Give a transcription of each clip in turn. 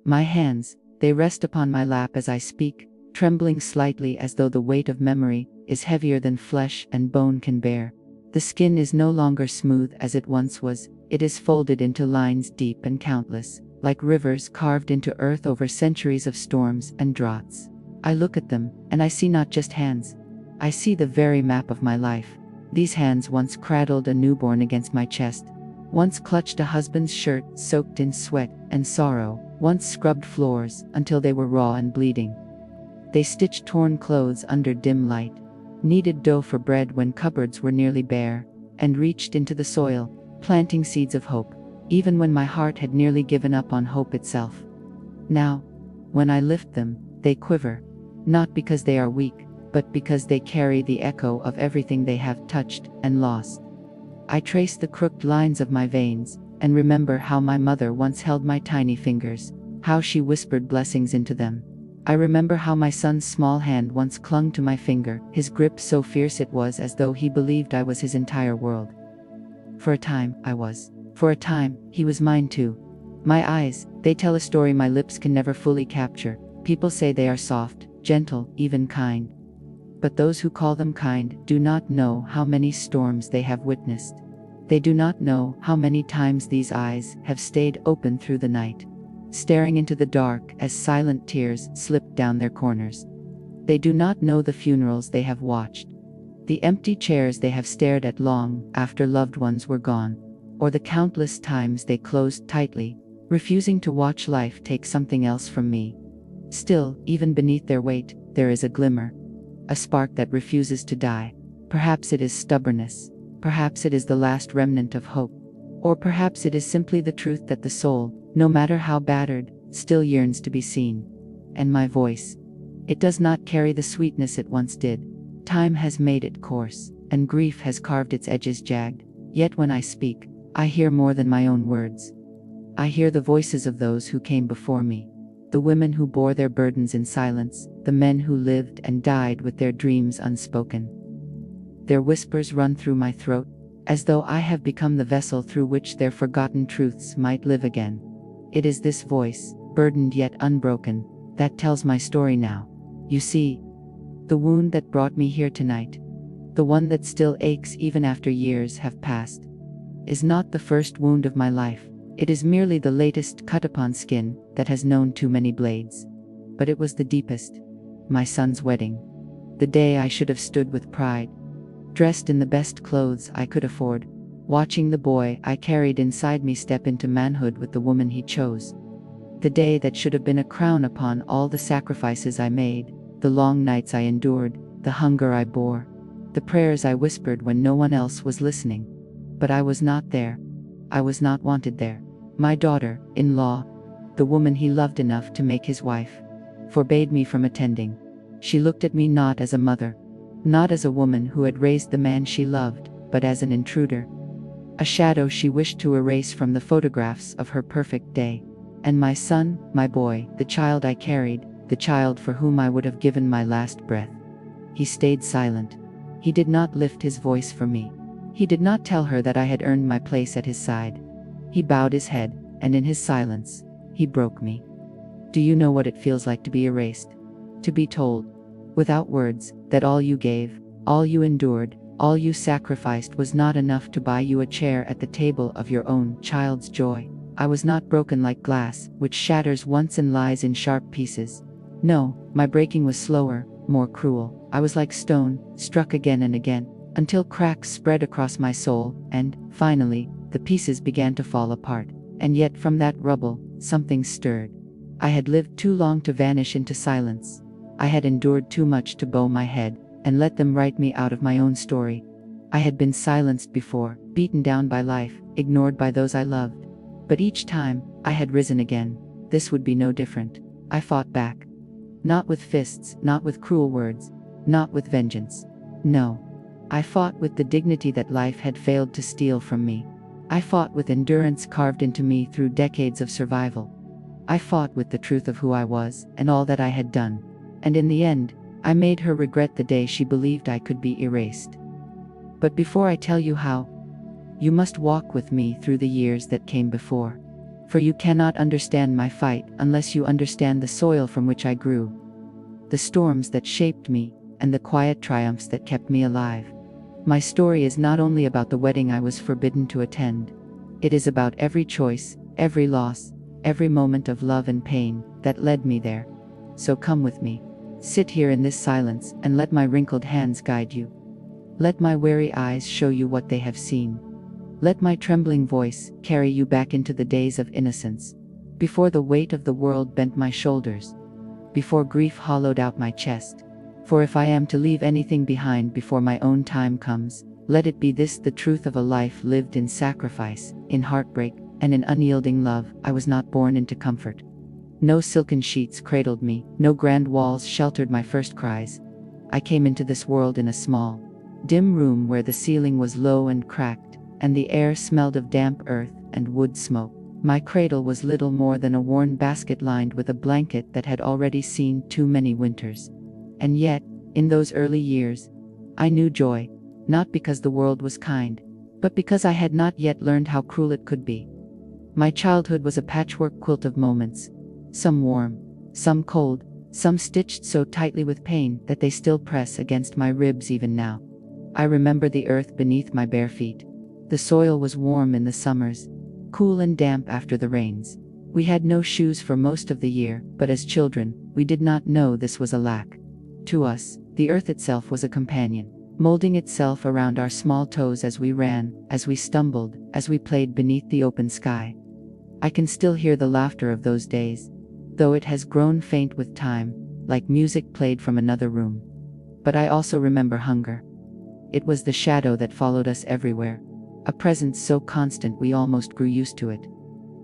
My hands, they rest upon my lap as I speak, trembling slightly as though the weight of memory is heavier than flesh and bone can bear. The skin is no longer smooth as it once was, it is folded into lines deep and countless, like rivers carved into earth over centuries of storms and droughts. I look at them, and I see not just hands. I see the very map of my life. These hands once cradled a newborn against my chest, once clutched a husband's shirt soaked in sweat and sorrow, once scrubbed floors until they were raw and bleeding. They stitched torn clothes under dim light, kneaded dough for bread when cupboards were nearly bare, and reached into the soil, planting seeds of hope, even when my heart had nearly given up on hope itself. Now, when I lift them, they quiver, not because they are weak, but because they carry the echo of everything they have touched and lost. I trace the crooked lines of my veins, and remember how my mother once held my tiny fingers, how she whispered blessings into them. I remember how my son's small hand once clung to my finger, his grip so fierce it was as though he believed I was his entire world. For a time, I was. For a time, he was mine too. My eyes, they tell a story my lips can never fully capture. People say they are soft, gentle, even kind. But those who call them kind do not know how many storms they have witnessed. They do not know how many times these eyes have stayed open through the night, staring into the dark as silent tears slipped down their corners. They do not know the funerals they have watched, the empty chairs they have stared at long after loved ones were gone, or the countless times they closed tightly, refusing to watch life take something else from me. Still, even beneath their weight, there is a glimmer, a spark that refuses to die. Perhaps it is stubbornness, perhaps it is the last remnant of hope, or perhaps it is simply the truth that the soul, no matter how battered, still yearns to be seen. And my voice, it does not carry the sweetness it once did. Time has made it coarse, and grief has carved its edges jagged. Yet when I speak, I hear more than my own words. I hear the voices of those who came before me, the women who bore their burdens in silence, the men who lived and died with their dreams unspoken. Their whispers run through my throat, as though I have become the vessel through which their forgotten truths might live again. It is this voice, burdened yet unbroken, that tells my story now. You see, the wound that brought me here tonight, the one that still aches even after years have passed, is not the first wound of my life. It is merely the latest cut upon skin that has known too many blades. But it was the deepest. My son's wedding. The day I should have stood with pride, dressed in the best clothes I could afford, watching the boy I carried inside me step into manhood with the woman he chose. The day that should have been a crown upon all the sacrifices I made, the long nights I endured, the hunger I bore, the prayers I whispered when no one else was listening. But I was not there. I was not wanted there. My daughter-in-law, the woman he loved enough to make his wife, forbade me from attending. She looked at me not as a mother, not as a woman who had raised the man she loved, but as an intruder, a shadow she wished to erase from the photographs of her perfect day. And my son, my boy, the child I carried, the child for whom I would have given my last breath. He stayed silent. He did not lift his voice for me. He did not tell her that I had earned my place at his side. He bowed his head, and in his silence, he broke me. Do you know what it feels like to be erased? To be told, without words, that all you gave, all you endured, all you sacrificed was not enough to buy you a chair at the table of your own child's joy. I was not broken like glass, which shatters once and lies in sharp pieces. No, my breaking was slower, more cruel. I was like stone, struck again and again, until cracks spread across my soul, and, finally, the pieces began to fall apart. And yet from that rubble, something stirred. I had lived too long to vanish into silence. I had endured too much to bow my head, and let them write me out of my own story. I had been silenced before, beaten down by life, ignored by those I loved. But each time, I had risen again. This would be no different. I fought back. Not with fists, not with cruel words, not with vengeance. No. I fought with the dignity that life had failed to steal from me. I fought with endurance carved into me through decades of survival. I fought with the truth of who I was and all that I had done. And in the end, I made her regret the day she believed I could be erased. But before I tell you how, you must walk with me through the years that came before. For you cannot understand my fight unless you understand the soil from which I grew, the storms that shaped me, and the quiet triumphs that kept me alive. My story is not only about the wedding I was forbidden to attend. It is about every choice, every loss, every moment of love and pain that led me there. So come with me. Sit here in this silence and let my wrinkled hands guide you. Let my weary eyes show you what they have seen. Let my trembling voice carry you back into the days of innocence, before the weight of the world bent my shoulders, before grief hollowed out my chest. For if I am to leave anything behind before my own time comes, let it be this: the truth of a life lived in sacrifice, in heartbreak, and in unyielding love. I was not born into comfort. No silken sheets cradled me, no grand walls sheltered my first cries. I came into this world in a small, dim room where the ceiling was low and cracked, and the air smelled of damp earth and wood smoke. My cradle was little more than a worn basket lined with a blanket that had already seen too many winters. And yet, in those early years, I knew joy, not because the world was kind, but because I had not yet learned how cruel it could be. My childhood was a patchwork quilt of moments, some warm, some cold, some stitched so tightly with pain that they still press against my ribs even now. I remember the earth beneath my bare feet. The soil was warm in the summers, cool and damp after the rains. We had no shoes for most of the year, but as children, we did not know this was a lack. To us, the earth itself was a companion, molding itself around our small toes as we ran, as we stumbled, as we played beneath the open sky. I can still hear the laughter of those days, though it has grown faint with time, like music played from another room. But I also remember hunger. It was the shadow that followed us everywhere, a presence so constant we almost grew used to it.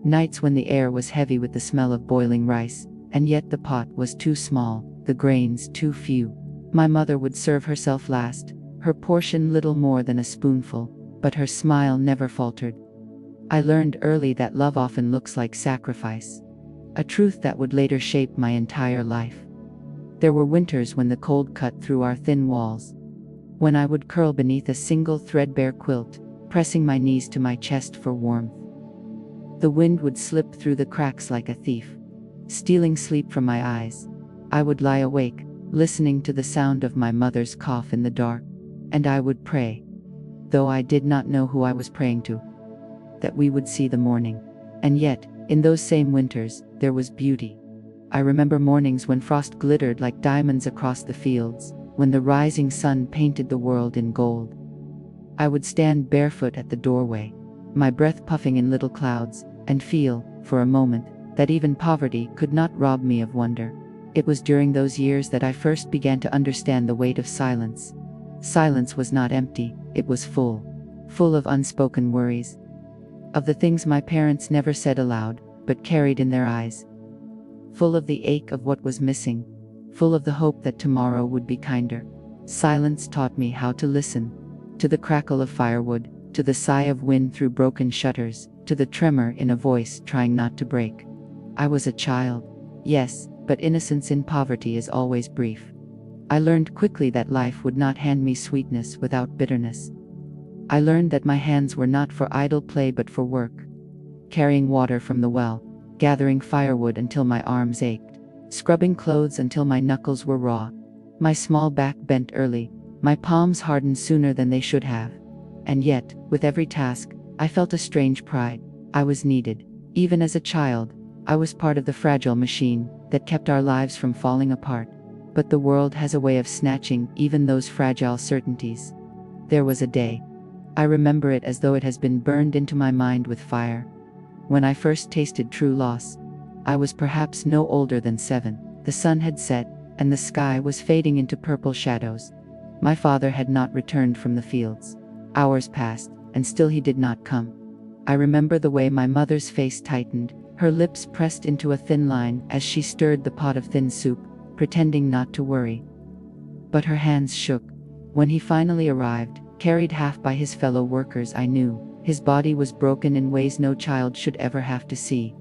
Nights when the air was heavy with the smell of boiling rice, and yet the pot was too small, the grains too few. My mother would serve herself last, her portion little more than a spoonful, but her smile never faltered. I learned early that love often looks like sacrifice, a truth that would later shape my entire life. There were winters when the cold cut through our thin walls, when I would curl beneath a single threadbare quilt, pressing my knees to my chest for warmth. The wind would slip through the cracks like a thief, stealing sleep from my eyes. I would lie awake, listening to the sound of my mother's cough in the dark, and I would pray, though I did not know who I was praying to, that we would see the morning. And yet, in those same winters, there was beauty. I remember mornings when frost glittered like diamonds across the fields, when the rising sun painted the world in gold. I would stand barefoot at the doorway, my breath puffing in little clouds, and feel, for a moment, that even poverty could not rob me of wonder. It was during those years that I first began to understand the weight of silence. Silence was not empty, it was full of unspoken worries, of the things my parents never said aloud, but carried in their eyes, full of the ache of what was missing, full of the hope that tomorrow would be kinder. Silence taught me how to listen, to the crackle of firewood, to the sigh of wind through broken shutters, to the tremor in a voice trying not to break. I was a child, yes, but innocence in poverty is always brief. I learned quickly that life would not hand me sweetness without bitterness. I learned that my hands were not for idle play but for work, carrying water from the well, gathering firewood until my arms ached, scrubbing clothes until my knuckles were raw. My small back bent early, my palms hardened sooner than they should have. And yet, with every task, I felt a strange pride. I was needed. Even as a child, I was part of the fragile machine that kept our lives from falling apart. But the world has a way of snatching even those fragile certainties. There was a day. I remember it as though it has been burned into my mind with fire. When I first tasted true loss, I was perhaps no older than 7. The sun had set, and the sky was fading into purple shadows. My father had not returned from the fields. Hours passed, and still he did not come. I remember the way my mother's face tightened, her lips pressed into a thin line as she stirred the pot of thin soup, pretending not to worry. But her hands shook. When he finally arrived, carried half by his fellow workers, I knew his body was broken in ways no child should ever have to see.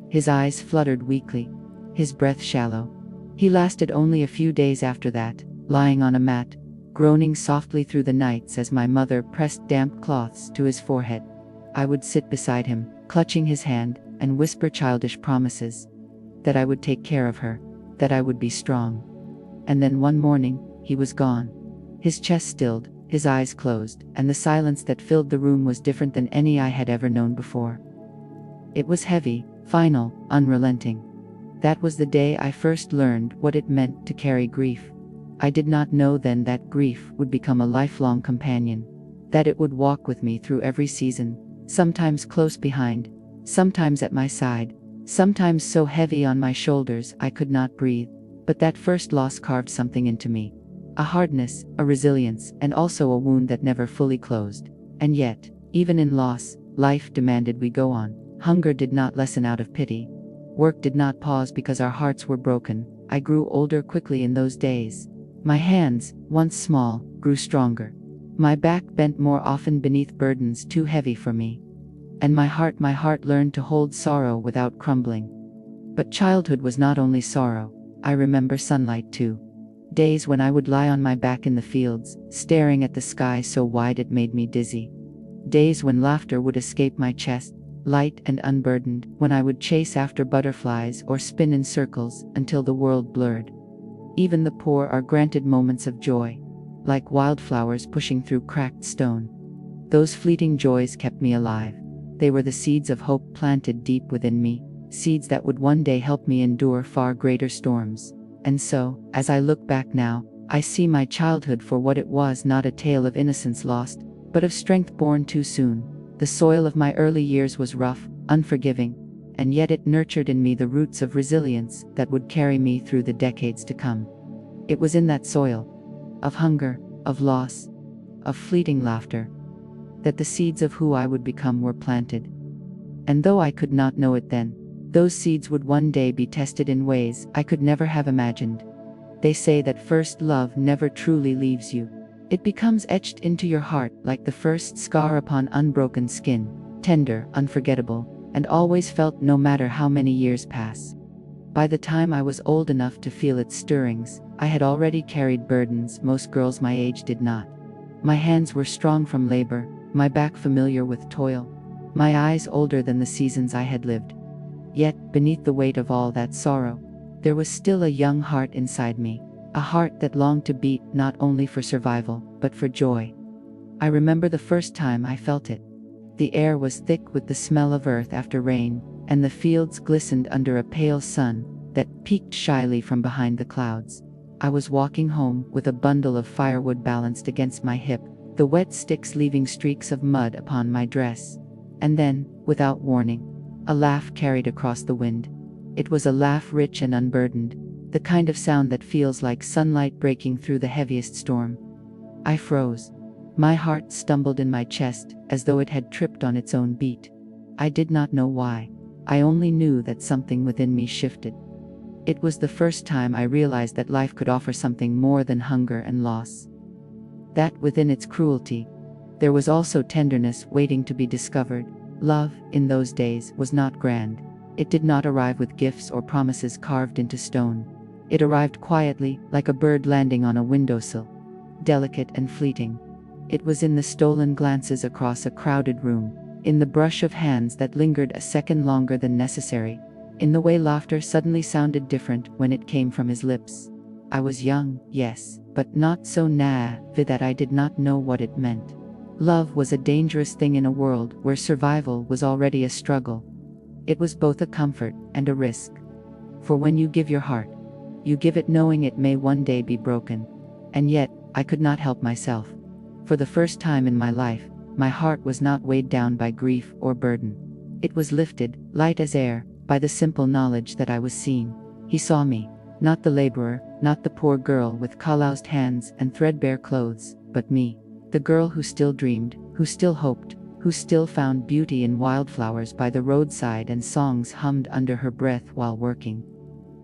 His eyes fluttered weakly, his breath shallow. He lasted only a few days after that, lying on a mat, groaning softly through the nights as my mother pressed damp cloths to his forehead. I would sit beside him, clutching his hand, and whisper childish promises. That I would take care of her, that I would be strong. And then one morning, he was gone. His chest stilled, his eyes closed, and the silence that filled the room was different than any I had ever known before. It was heavy, final, unrelenting. That was the day I first learned what it meant to carry grief. I did not know then that grief would become a lifelong companion, that it would walk with me through every season, sometimes close behind, sometimes at my side, sometimes so heavy on my shoulders I could not breathe. But that first loss carved something into me. A hardness, a resilience, and also a wound that never fully closed. And yet, even in loss, life demanded we go on. Hunger did not lessen out of pity. Work did not pause because our hearts were broken. I grew older quickly in those days. My hands, once small, grew stronger. My back bent more often beneath burdens too heavy for me. And my heart learned to hold sorrow without crumbling. But childhood was not only sorrow. I remember sunlight too. Days when I would lie on my back in the fields, staring at the sky so wide it made me dizzy. Days when laughter would escape my chest, light and unburdened, when I would chase after butterflies or spin in circles until the world blurred. Even the poor are granted moments of joy, like wildflowers pushing through cracked stone. Those fleeting joys kept me alive. They were the seeds of hope planted deep within me, seeds that would one day help me endure far greater storms. And so, as I look back now, I see my childhood for what it was, not a tale of innocence lost, but of strength born too soon. The soil of my early years was rough, unforgiving, and yet it nurtured in me the roots of resilience that would carry me through the decades to come. It was in that soil, of hunger, of loss, of fleeting laughter, that the seeds of who I would become were planted. And though I could not know it then, those seeds would one day be tested in ways I could never have imagined. They say that first love never truly leaves you. It becomes etched into your heart like the first scar upon unbroken skin, tender, unforgettable, and always felt no matter how many years pass. By the time I was old enough to feel its stirrings, I had already carried burdens most girls my age did not. My hands were strong from labor, my back familiar with toil, my eyes older than the seasons I had lived. Yet, beneath the weight of all that sorrow, there was still a young heart inside me, a heart that longed to beat not only for survival, but for joy. I remember the first time I felt it. The air was thick with the smell of earth after rain, and the fields glistened under a pale sun that peeked shyly from behind the clouds. I was walking home with a bundle of firewood balanced against my hip, the wet sticks leaving streaks of mud upon my dress. And then, without warning, a laugh carried across the wind. It was a laugh rich and unburdened, the kind of sound that feels like sunlight breaking through the heaviest storm. I froze. My heart stumbled in my chest, as though it had tripped on its own beat. I did not know why. I only knew that something within me shifted. It was the first time I realized that life could offer something more than hunger and loss. That within its cruelty, there was also tenderness waiting to be discovered. Love, in those days, was not grand. It did not arrive with gifts or promises carved into stone. It arrived quietly, like a bird landing on a windowsill, delicate and fleeting. It was in the stolen glances across a crowded room, in the brush of hands that lingered a second longer than necessary, in the way laughter suddenly sounded different when it came from his lips. I was young, yes, but not so naive that I did not know what it meant. Love was a dangerous thing in a world where survival was already a struggle. It was both a comfort and a risk. For when you give your heart, you give it knowing it may one day be broken. And yet, I could not help myself. For the first time in my life, my heart was not weighed down by grief or burden. It was lifted, light as air, by the simple knowledge that I was seen. He saw me, not the laborer, not the poor girl with calloused hands and threadbare clothes, but me, the girl who still dreamed, who still hoped, who still found beauty in wildflowers by the roadside and songs hummed under her breath while working.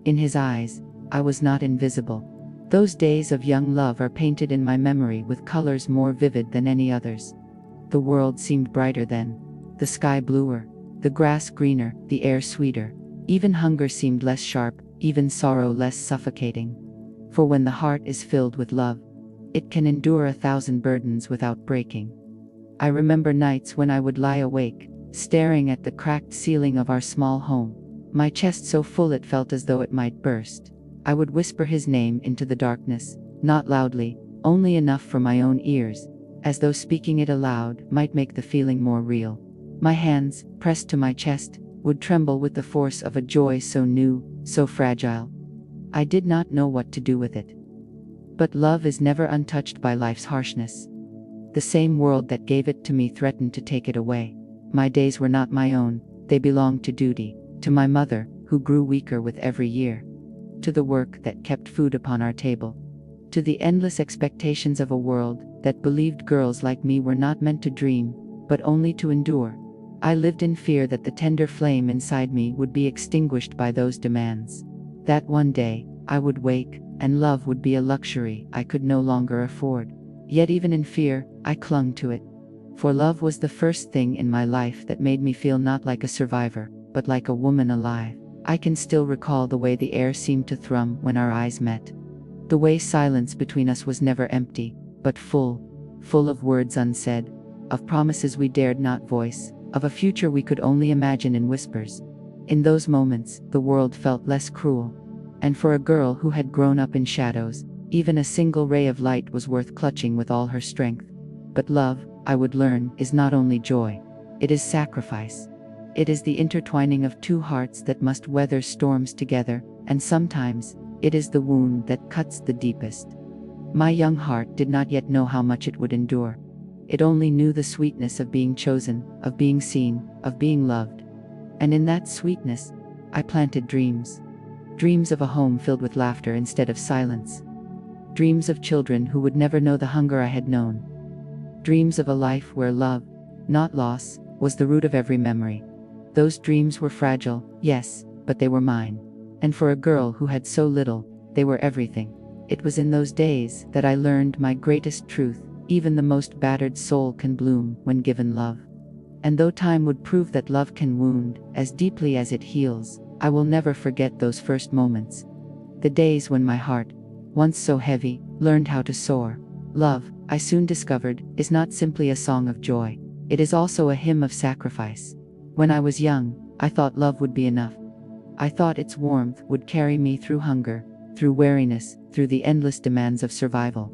In his eyes, I was not invisible. Those days of young love are painted in my memory with colors more vivid than any others. The world seemed brighter then, the sky bluer, the grass greener, the air sweeter. Even hunger seemed less sharp, even sorrow less suffocating. For when the heart is filled with love, it can endure 1,000 burdens without breaking. I remember nights when I would lie awake, staring at the cracked ceiling of our small home, my chest so full it felt as though it might burst. I would whisper his name into the darkness, not loudly, only enough for my own ears, as though speaking it aloud might make the feeling more real. My hands, pressed to my chest, would tremble with the force of a joy so new, so fragile. I did not know what to do with it. But love is never untouched by life's harshness. The same world that gave it to me threatened to take it away. My days were not my own, they belonged to duty, to my mother, who grew weaker with every year, to the work that kept food upon our table, to the endless expectations of a world that believed girls like me were not meant to dream, but only to endure. I lived in fear that the tender flame inside me would be extinguished by those demands. That one day, I would wake, and love would be a luxury I could no longer afford. Yet even in fear, I clung to it. For love was the first thing in my life that made me feel not like a survivor, but like a woman alive. I can still recall the way the air seemed to thrum when our eyes met. The way silence between us was never empty, but full of words unsaid, of promises we dared not voice, of a future we could only imagine in whispers. In those moments, the world felt less cruel. And for a girl who had grown up in shadows, even a single ray of light was worth clutching with all her strength. But love, I would learn, is not only joy. It is sacrifice. It is the intertwining of two hearts that must weather storms together, and sometimes, it is the wound that cuts the deepest. My young heart did not yet know how much it would endure. It only knew the sweetness of being chosen, of being seen, of being loved. And in that sweetness, I planted dreams. Dreams of a home filled with laughter instead of silence. Dreams of children who would never know the hunger I had known. Dreams of a life where love, not loss, was the root of every memory. Those dreams were fragile, yes, but they were mine. And for a girl who had so little, they were everything. It was in those days that I learned my greatest truth: even the most battered soul can bloom when given love. And though time would prove that love can wound as deeply as it heals, I will never forget those first moments. The days when my heart, once so heavy, learned how to soar. Love, I soon discovered, is not simply a song of joy. It is also a hymn of sacrifice. When I was young, I thought love would be enough. I thought its warmth would carry me through hunger, through weariness, through the endless demands of survival.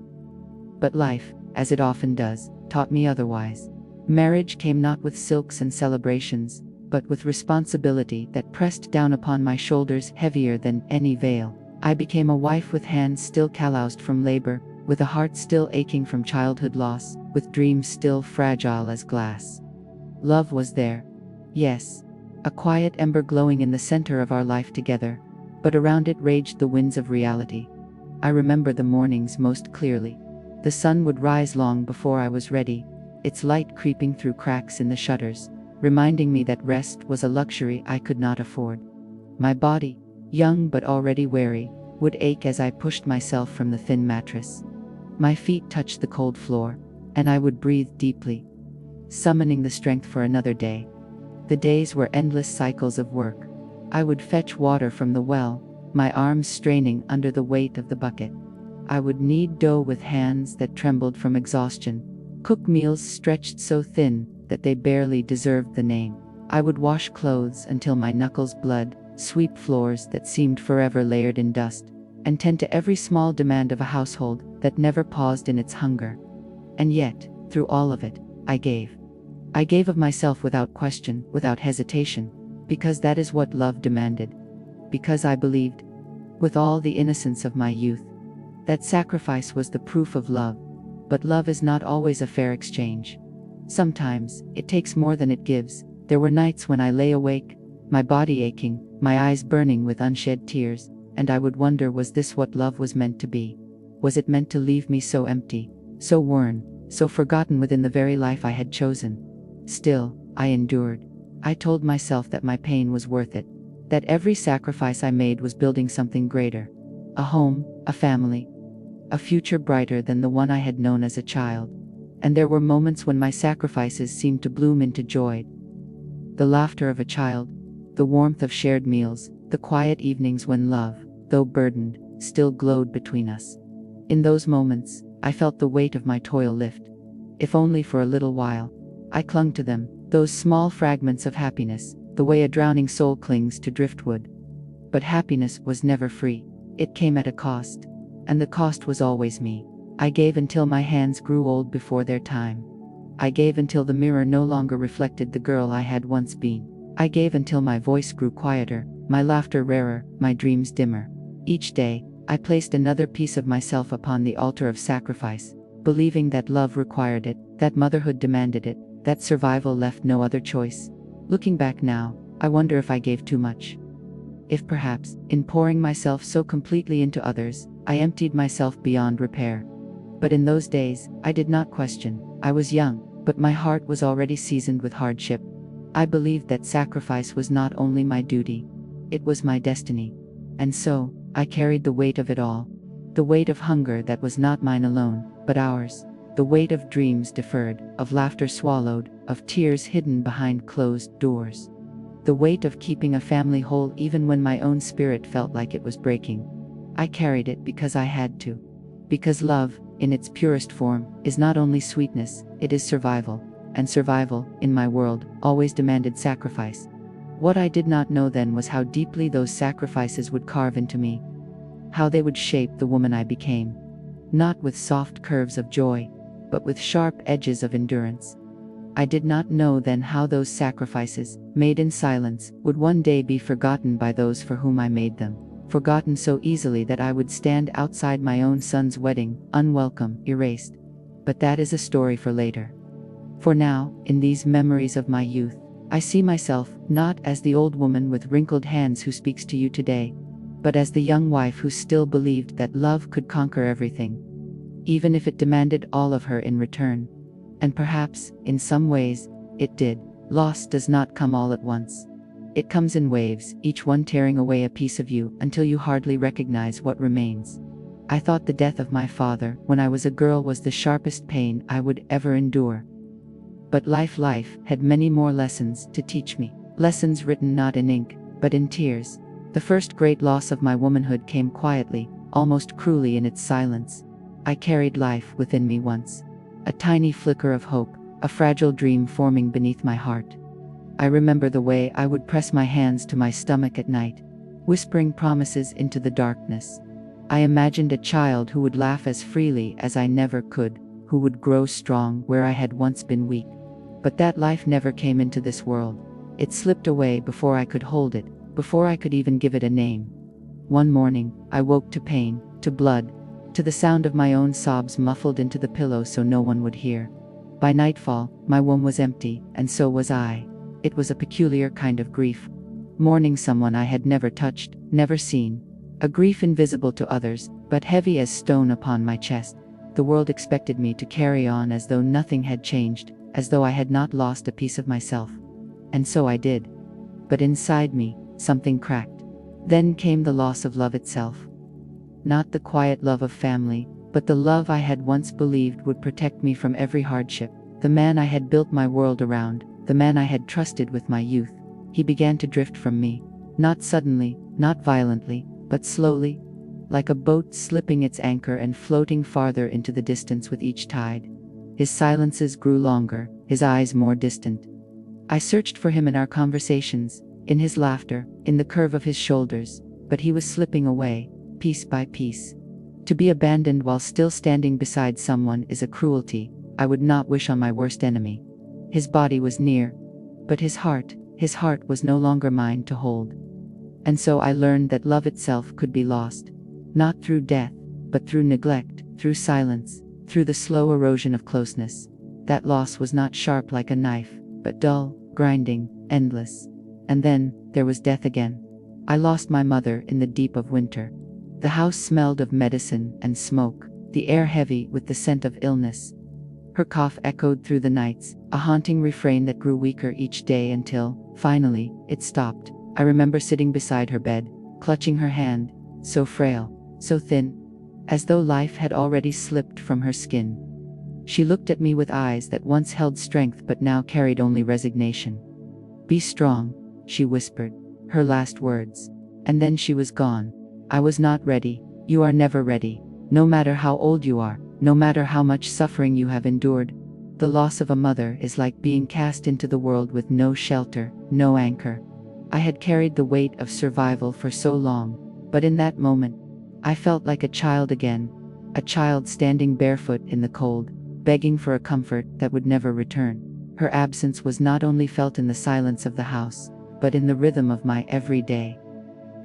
But life, as it often does, taught me otherwise. Marriage came not with silks and celebrations, but with responsibility that pressed down upon my shoulders heavier than any veil. I became a wife with hands still calloused from labor, with a heart still aching from childhood loss, with dreams still fragile as glass. Love was there. Yes, a quiet ember glowing in the center of our life together, but around it raged the winds of reality. I remember the mornings most clearly. The sun would rise long before I was ready, its light creeping through cracks in the shutters, reminding me that rest was a luxury I could not afford. My body, young but already weary, would ache as I pushed myself from the thin mattress. My feet touched the cold floor, and I would breathe deeply, summoning the strength for another day. The days were endless cycles of work. I would fetch water from the well, my arms straining under the weight of the bucket. I would knead dough with hands that trembled from exhaustion, cook meals stretched so thin that they barely deserved the name. I would wash clothes until my knuckles bled, sweep floors that seemed forever layered in dust, and tend to every small demand of a household that never paused in its hunger. And yet, through all of it, I gave. I gave of myself without question, without hesitation, because that is what love demanded. Because I believed, with all the innocence of my youth, that sacrifice was the proof of love. But love is not always a fair exchange. Sometimes, it takes more than it gives. There were nights when I lay awake, my body aching, my eyes burning with unshed tears, and I would wonder, was this what love was meant to be? Was it meant to leave me so empty, so worn, so forgotten within the very life I had chosen? Still, I endured. I told myself that my pain was worth it, that every sacrifice I made was building something greater. A home, a family, a future brighter than the one I had known as a child. And there were moments when my sacrifices seemed to bloom into joy. The laughter of a child, the warmth of shared meals, the quiet evenings when love, though burdened, still glowed between us. In those moments, I felt the weight of my toil lift. If only for a little while. I clung to them, Those small fragments of happiness, the way a drowning soul clings to driftwood. But happiness was never free. It came at a cost. And the cost was always me. I gave until my hands grew old before their time. I gave until the mirror no longer reflected the girl I had once been. I gave until my voice grew quieter, my laughter rarer, my dreams dimmer. Each day, I placed another piece of myself upon the altar of sacrifice, believing that love required it, that motherhood demanded it, that survival left no other choice. Looking back now, I wonder if I gave too much. If perhaps, in pouring myself so completely into others, I emptied myself beyond repair. But in those days, I did not question. I was young, but my heart was already seasoned with hardship. I believed that sacrifice was not only my duty, it was my destiny. And so, I carried the weight of it all. The weight of hunger that was not mine alone, but ours. The weight of dreams deferred, of laughter swallowed, of tears hidden behind closed doors. The weight of keeping a family whole even when my own spirit felt like it was breaking. I carried it because I had to. Because love, in its purest form, is not only sweetness, it is survival. And survival, in my world, always demanded sacrifice. What I did not know then was how deeply those sacrifices would carve into me. How they would shape the woman I became. Not with soft curves of joy, but with sharp edges of endurance. I did not know then how those sacrifices, made in silence, would one day be forgotten by those for whom I made them. Forgotten so easily that I would stand outside my own son's wedding, unwelcome, erased. But that is a story for later. For now, in these memories of my youth, I see myself, not as the old woman with wrinkled hands who speaks to you today, but as the young wife who still believed that love could conquer everything, even if it demanded all of her in return. And perhaps, in some ways, it did. Loss does not come all at once. It comes in waves, each one tearing away a piece of you until you hardly recognize what remains. I thought the death of my father, when I was a girl, was the sharpest pain I would ever endure. But life had many more lessons to teach me. Lessons written not in ink, but in tears. The first great loss of my womanhood came quietly, almost cruelly in its silence. I carried life within me once. A tiny flicker of hope, a fragile dream forming beneath my heart. I remember the way I would press my hands to my stomach at night, whispering promises into the darkness. I imagined a child who would laugh as freely as I never could, who would grow strong where I had once been weak. But that life never came into this world. It slipped away before I could hold it, before I could even give it a name. One morning, I woke to pain, to blood, to the sound of my own sobs muffled into the pillow so no one would hear. By nightfall, my womb was empty, and so was I. It was a peculiar kind of grief. Mourning someone I had never touched, never seen. A grief invisible to others, but heavy as stone upon my chest. The world expected me to carry on as though nothing had changed, as though I had not lost a piece of myself. And so I did. But inside me, something cracked. Then came the loss of love itself. Not the quiet love of family, but the love I had once believed would protect me from every hardship. The man I had built my world around, the man I had trusted with my youth. He began to drift from me. Not suddenly, not violently, but slowly, like a boat slipping its anchor and floating farther into the distance with each tide. His silences grew longer, his eyes more distant. I searched for him in our conversations, in his laughter, in the curve of his shoulders, but he was slipping away, piece by piece. To be abandoned while still standing beside someone is a cruelty I would not wish on my worst enemy. His body was near, but his heart was no longer mine to hold. And so I learned that love itself could be lost, not through death, but through neglect, through silence, through the slow erosion of closeness. That loss was not sharp like a knife, but dull, grinding, endless. And then, there was death again. I lost my mother in the deep of winter. The house smelled of medicine and smoke, the air heavy with the scent of illness. Her cough echoed through the nights, a haunting refrain that grew weaker each day until, finally, it stopped. I remember sitting beside her bed, clutching her hand, so frail, so thin, as though life had already slipped from her skin. She looked at me with eyes that once held strength but now carried only resignation. "Be strong," she whispered, her last words. And then she was gone. I was not ready. You are never ready. No matter how old you are, no matter how much suffering you have endured, The loss of a mother is like being cast into the world with no shelter, no anchor. I had carried the weight of survival for so long, but in that moment, I felt like a child again, a child standing barefoot in the cold, begging for a comfort that would never return. Her absence was not only felt in the silence of the house, but in the rhythm of my every day.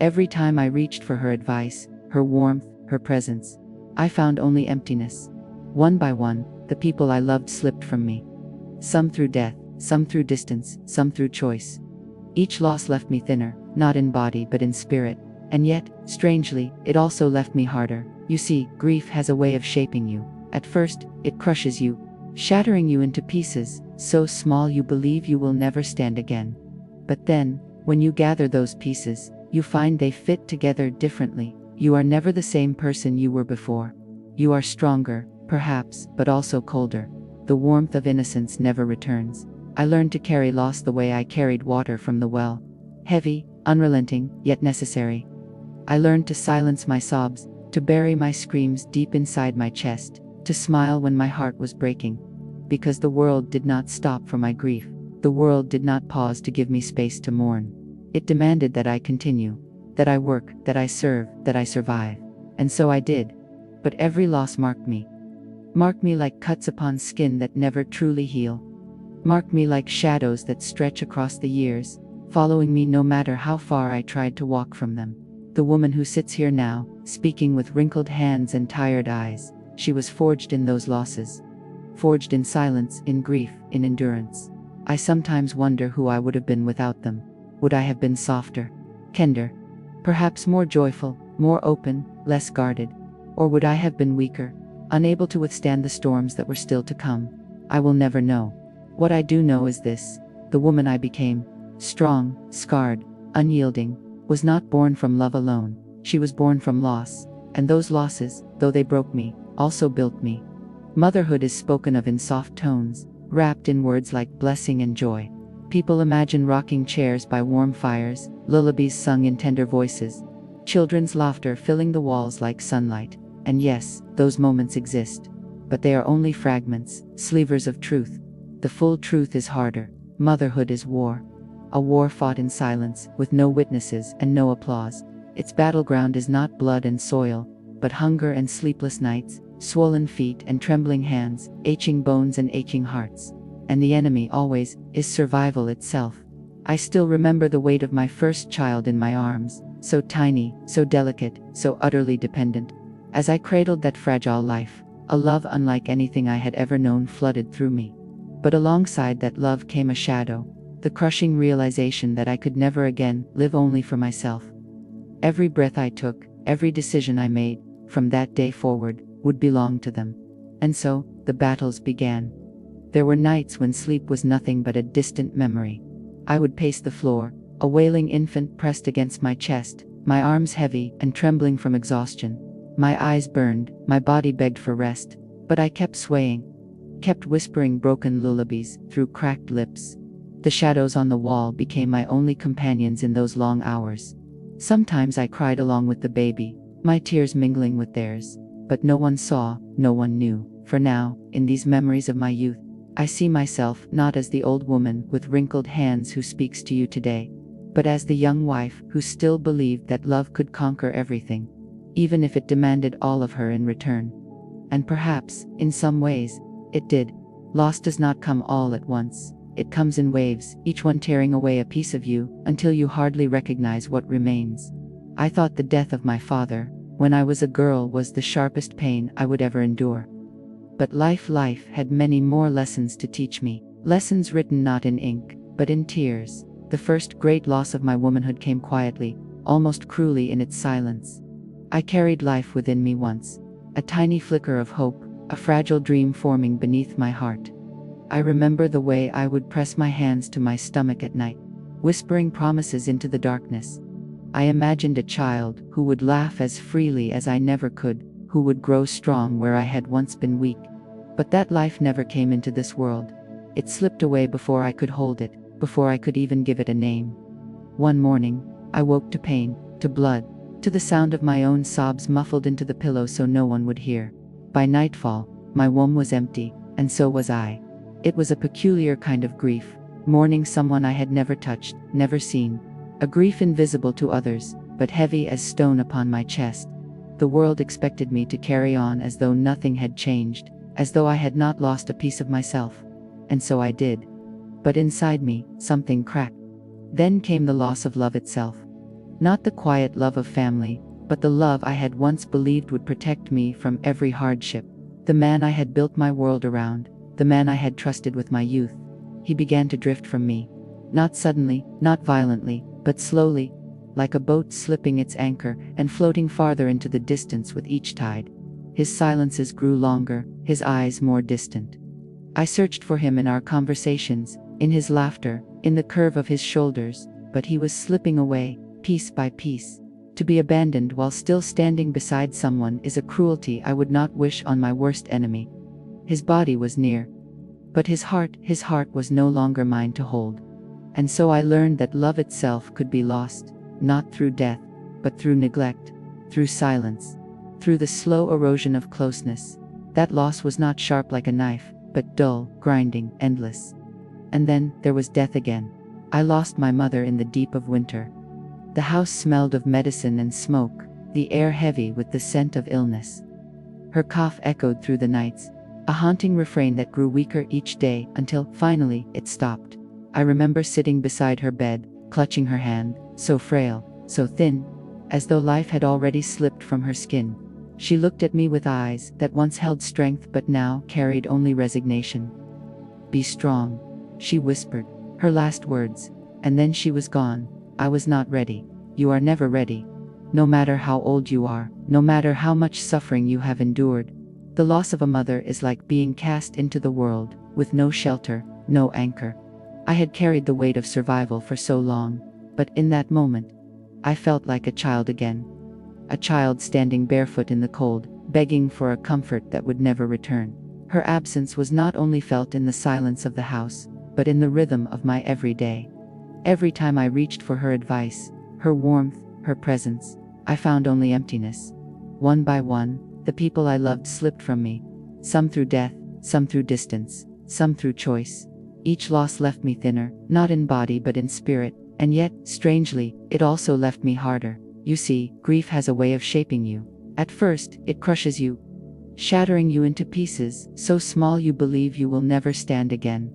Every time I reached for her advice, her warmth, her presence, I found only emptiness. One by one, the people I loved slipped from me. Some through death, some through distance, some through choice. Each loss left me thinner, not in body but in spirit, and yet, strangely, it also left me harder. You see, grief has a way of shaping you. At first, it crushes you, shattering you into pieces, so small you believe you will never stand again. But then, when you gather those pieces, you find they fit together differently. You are never the same person you were before. You are stronger, perhaps, but also colder. The warmth of innocence never returns. I learned to carry loss the way I carried water from the well. Heavy, unrelenting, yet necessary. I learned to silence my sobs, to bury my screams deep inside my chest, to smile when my heart was breaking. Because the world did not stop for my grief. The world did not pause to give me space to mourn. It demanded that I continue, that I work, that I serve, that I survive. And so I did. But every loss marked me. Marked me like cuts upon skin that never truly heal. Marked me like shadows that stretch across the years, following me no matter how far I tried to walk from them. The woman who sits here now, speaking with wrinkled hands and tired eyes, she was forged in those losses. Forged in silence, in grief, in endurance. I sometimes wonder who I would have been without them. Would I have been softer, kinder, perhaps more joyful, more open, less guarded? Or would I have been weaker, unable to withstand the storms that were still to come? I will never know. What I do know is this: the woman I became, strong, scarred, unyielding, was not born from love alone. She was born from loss, and those losses, though they broke me, also built me. Motherhood is spoken of in soft tones, wrapped in words like blessing and joy. People imagine rocking chairs by warm fires, lullabies sung in tender voices, children's laughter filling the walls like sunlight. And yes, those moments exist. But they are only fragments, slivers of truth. The full truth is harder. Motherhood is war. A war fought in silence, with no witnesses and no applause. Its battleground is not blood and soil, but hunger and sleepless nights, swollen feet and trembling hands, aching bones and aching hearts. And the enemy always is survival itself. I still remember the weight of my first child in my arms, so tiny, so delicate, so utterly dependent. As I cradled that fragile life, a love unlike anything I had ever known flooded through me. But alongside that love came a shadow, the crushing realization that I could never again live only for myself. Every breath I took, every decision I made, from that day forward, would belong to them. And so, the battles began. There were nights when sleep was nothing but a distant memory. I would pace the floor, a wailing infant pressed against my chest, my arms heavy and trembling from exhaustion. My eyes burned, my body begged for rest, but I kept swaying, kept whispering broken lullabies through cracked lips. The shadows on the wall became my only companions in those long hours. Sometimes I cried along with the baby, my tears mingling with theirs. But no one saw, no one knew. For now, in these memories of my youth, I see myself not as the old woman with wrinkled hands who speaks to you today, but as the young wife who still believed that love could conquer everything, even if it demanded all of her in return. And perhaps, in some ways, it did. Loss does not come all at once. It comes in waves, each one tearing away a piece of you, until you hardly recognize what remains. I thought the death of my father, when I was a girl, was the sharpest pain I would ever endure. But life had many more lessons to teach me, lessons written not in ink, but in tears. The first great loss of my womanhood came quietly, almost cruelly in its silence. I carried life within me once, a tiny flicker of hope, a fragile dream forming beneath my heart. I remember the way I would press my hands to my stomach at night, whispering promises into the darkness. I imagined a child who would laugh as freely as I never could, who would grow strong where I had once been weak. But that life never came into this world. It slipped away before I could hold it, before I could even give it a name. One morning, I woke to pain, to blood, to the sound of my own sobs muffled into the pillow so no one would hear. By nightfall, my womb was empty, and so was I. It was a peculiar kind of grief, mourning someone I had never touched, never seen. A grief invisible to others, but heavy as stone upon my chest. The world expected me to carry on as though nothing had changed, as though I had not lost a piece of myself. And so I did. But inside me, something cracked. Then came the loss of love itself. Not the quiet love of family, but the love I had once believed would protect me from every hardship. The man I had built my world around, the man I had trusted with my youth. He began to drift from me. Not suddenly, not violently, but slowly, like a boat slipping its anchor and floating farther into the distance with each tide. His silences grew longer, his eyes more distant. I searched for him in our conversations, in his laughter, in the curve of his shoulders, but he was slipping away, piece by piece. To be abandoned while still standing beside someone is a cruelty I would not wish on my worst enemy. His body was near, but his heart was no longer mine to hold. And so I learned that love itself could be lost, not through death, but through neglect, through silence, through the slow erosion of closeness. That loss was not sharp like a knife, but dull, grinding, endless. And then there was death again. I lost my mother in the deep of winter. The house smelled of medicine and smoke, the air heavy with the scent of illness. Her cough echoed through the nights, a haunting refrain that grew weaker each day until, finally, it stopped. I remember sitting beside her bed, clutching her hand, so frail, so thin, as though life had already slipped from her skin. She looked at me with eyes that once held strength but now carried only resignation. "Be strong," she whispered, her last words, and then she was gone. I was not ready. You are never ready. No matter how old you are, no matter how much suffering you have endured. The loss of a mother is like being cast into the world, with no shelter, no anchor. I had carried the weight of survival for so long, but in that moment, I felt like a child again. A child standing barefoot in the cold, begging for a comfort that would never return. Her absence was not only felt in the silence of the house, but in the rhythm of my everyday. Every time I reached for her advice, her warmth, her presence, I found only emptiness. One by one, the people I loved slipped from me, some through death, some through distance, some through choice. Each loss left me thinner, not in body but in spirit, and yet, strangely, it also left me harder. You see, grief has a way of shaping you. At first, it crushes you, shattering you into pieces, so small you believe you will never stand again.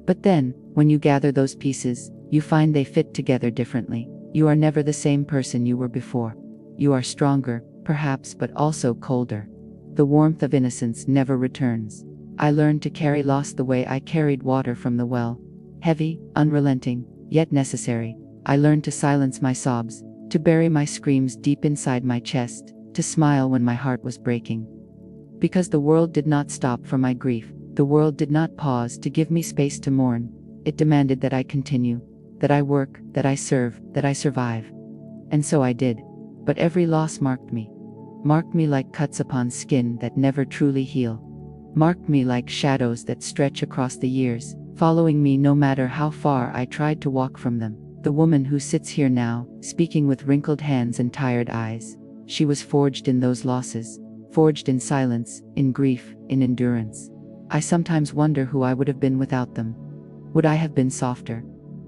But then, when you gather those pieces, you find they fit together differently. You are never the same person you were before. You are stronger, perhaps, but also colder. The warmth of innocence never returns. I learned to carry loss the way I carried water from the well. Heavy, unrelenting, yet necessary. I learned to silence my sobs, to bury my screams deep inside my chest, to smile when my heart was breaking. Because the world did not stop for my grief, the world did not pause to give me space to mourn. It demanded that I continue, that I work, that I serve, that I survive. And so I did. But every loss marked me like cuts upon skin that never truly heal. Marked me like shadows that stretch across the years, following me no matter how far I tried to walk from them. The woman who sits here now, speaking with wrinkled hands and tired eyes, she was forged in those losses, forged in silence, in grief, in endurance. I sometimes wonder who I would have been without them. Would I have been softer,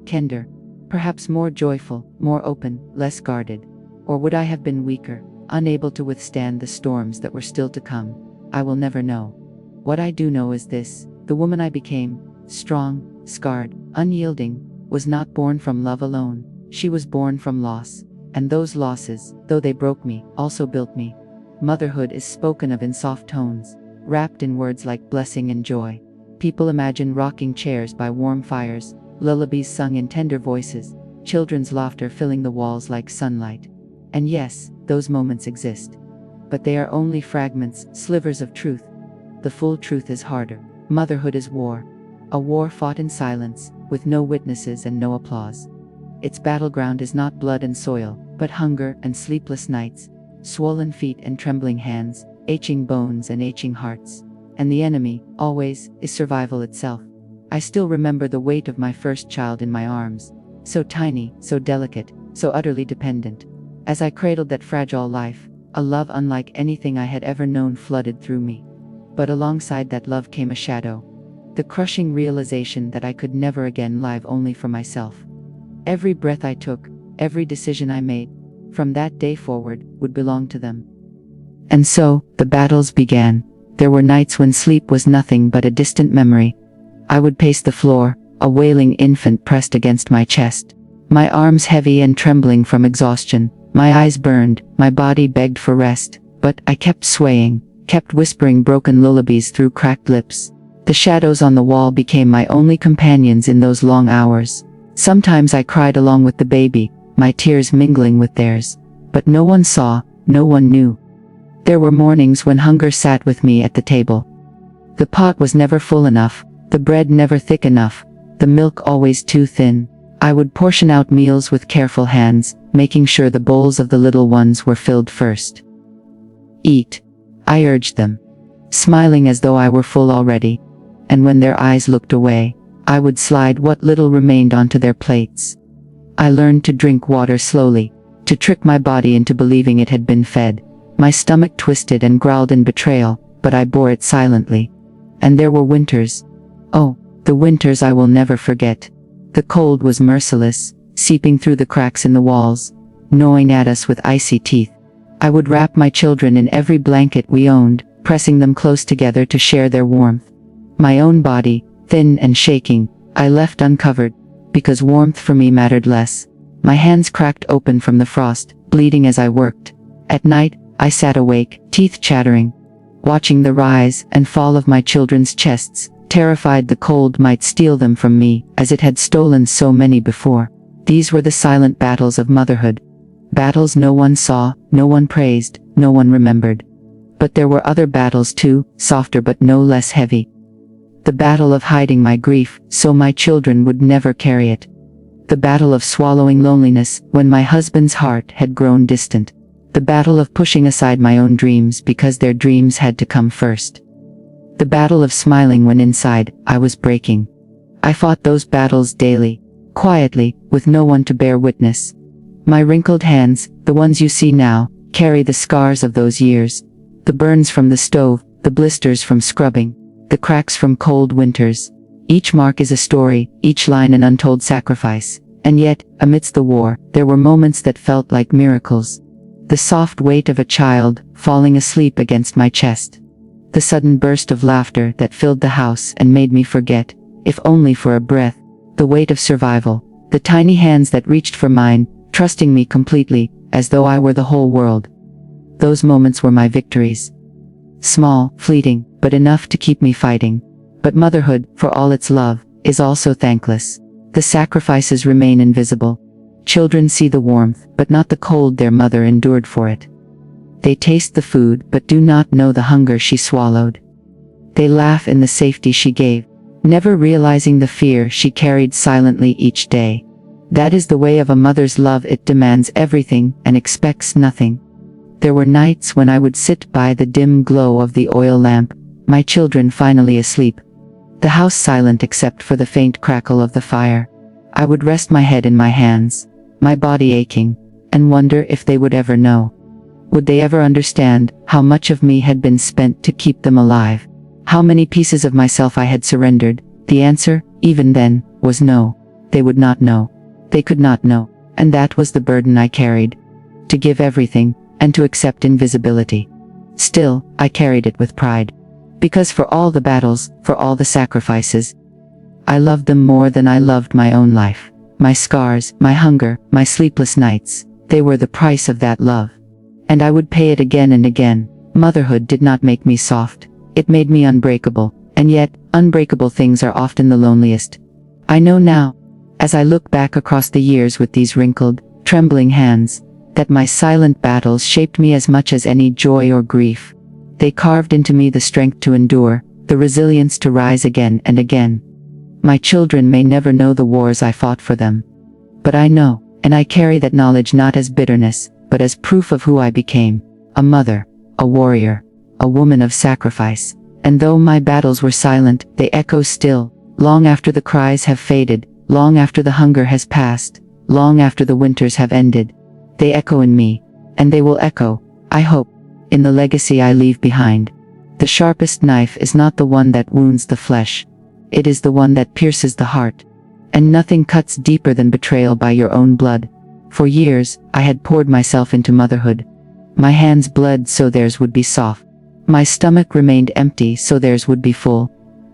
kinder, perhaps more joyful, more open, less guarded? Or would I have been weaker, unable to withstand the storms that were still to come? I will never know. What I do know is this: the woman I became, strong, scarred, unyielding, was not born from love alone. She was born from loss. And those losses, though they broke me, also built me. Motherhood is spoken of in soft tones, wrapped in words like blessing and joy. People imagine rocking chairs by warm fires, lullabies sung in tender voices, children's laughter filling the walls like sunlight. And yes, those moments exist. But they are only fragments, slivers of truth. The full truth is harder. Motherhood is war. A war fought in silence, with no witnesses and no applause. Its battleground is not blood and soil, but hunger and sleepless nights, swollen feet and trembling hands, aching bones and aching hearts. And the enemy, always, is survival itself. I still remember the weight of my first child in my arms, so tiny, so delicate, so utterly dependent. As I cradled that fragile life, a love unlike anything I had ever known flooded through me. But alongside that love came a shadow. the crushing realization that I could never again live only for myself. Every breath I took, every decision I made, from that day forward, would belong to them. And so, the battles began. There were nights when sleep was nothing but a distant memory. I would pace the floor, a wailing infant pressed against my chest. My arms heavy and trembling from exhaustion, my eyes burned, my body begged for rest, but I kept swaying, kept whispering broken lullabies through cracked lips. The shadows on the wall became my only companions in those long hours. Sometimes I cried along with the baby, my tears mingling with theirs. But no one saw, no one knew. There were mornings when hunger sat with me at the table. The pot was never full enough, the bread never thick enough, the milk always too thin. I would portion out meals with careful hands, making sure the bowls of the little ones were filled first. Eat, I urged them, smiling as though I were full already. And when their eyes looked away, I would slide what little remained onto their plates. I learned to drink water slowly, to trick my body into believing it had been fed. My stomach twisted and growled in betrayal, but I bore it silently. And there were winters. Oh, the winters I will never forget. The cold was merciless, seeping through the cracks in the walls, gnawing at us with icy teeth. I would wrap my children in every blanket we owned, pressing them close together to share their warmth. My own body, thin and shaking, I left uncovered, because warmth for me mattered less. My hands cracked open from the frost, bleeding as I worked. At night, I sat awake, teeth chattering, watching the rise and fall of my children's chests, terrified the cold might steal them from me, as it had stolen so many before. These were the silent battles of motherhood. Battles no one saw, no one praised, no one remembered. But there were other battles too, softer but no less heavy. The battle of hiding my grief, so my children would never carry it. The battle of swallowing loneliness, when my husband's heart had grown distant. The battle of pushing aside my own dreams because their dreams had to come first. The battle of smiling when inside, I was breaking. I fought those battles daily, quietly, with no one to bear witness. My wrinkled hands, the ones you see now, carry the scars of those years. The burns from the stove, the blisters from scrubbing, the cracks from cold winters. Each mark is a story, each line an untold sacrifice. And yet, amidst the war, there were moments that felt like miracles. The soft weight of a child, falling asleep against my chest. The sudden burst of laughter that filled the house and made me forget, if only for a breath, the weight of survival. The tiny hands that reached for mine, trusting me completely, as though I were the whole world. Those moments were my victories. Small, fleeting, but enough to keep me fighting. But motherhood, for all its love, is also thankless. The sacrifices remain invisible. Children see the warmth, but not the cold their mother endured for it. They taste the food, but do not know the hunger she swallowed. They laugh in the safety she gave, never realizing the fear she carried silently each day. That is the way of a mother's love. It demands everything and expects nothing. There were nights when I would sit by the dim glow of the oil lamp, my children finally asleep. The house silent except for the faint crackle of the fire. I would rest my head in my hands, my body aching, and wonder if they would ever know. Would they ever understand how much of me had been spent to keep them alive? How many pieces of myself I had surrendered? The answer, even then, was no. They would not know. They could not know. And that was the burden I carried. To give everything, and to accept invisibility. Still, I carried it with pride. Because for all the battles, for all the sacrifices, I loved them more than I loved my own life. My scars, my hunger, my sleepless nights, they were the price of that love. And I would pay it again and again. Motherhood did not make me soft. It made me unbreakable. And yet, unbreakable things are often the loneliest. I know now, as I look back across the years with these wrinkled, trembling hands, that my silent battles shaped me as much as any joy or grief. They carved into me the strength to endure, the resilience to rise again and again. My children may never know the wars I fought for them. But I know, and I carry that knowledge not as bitterness, but as proof of who I became. A mother, a warrior, a woman of sacrifice. And though my battles were silent, they echo still, long after the cries have faded, long after the hunger has passed, long after the winters have ended. They echo in me, and they will echo, I hope, in the legacy I leave behind. The sharpest knife is not the one that wounds the flesh. It is the one that pierces the heart. And nothing cuts deeper than betrayal by your own blood. For years, I had poured myself into motherhood. My hands bled so theirs would be soft. My stomach remained empty so theirs would be full.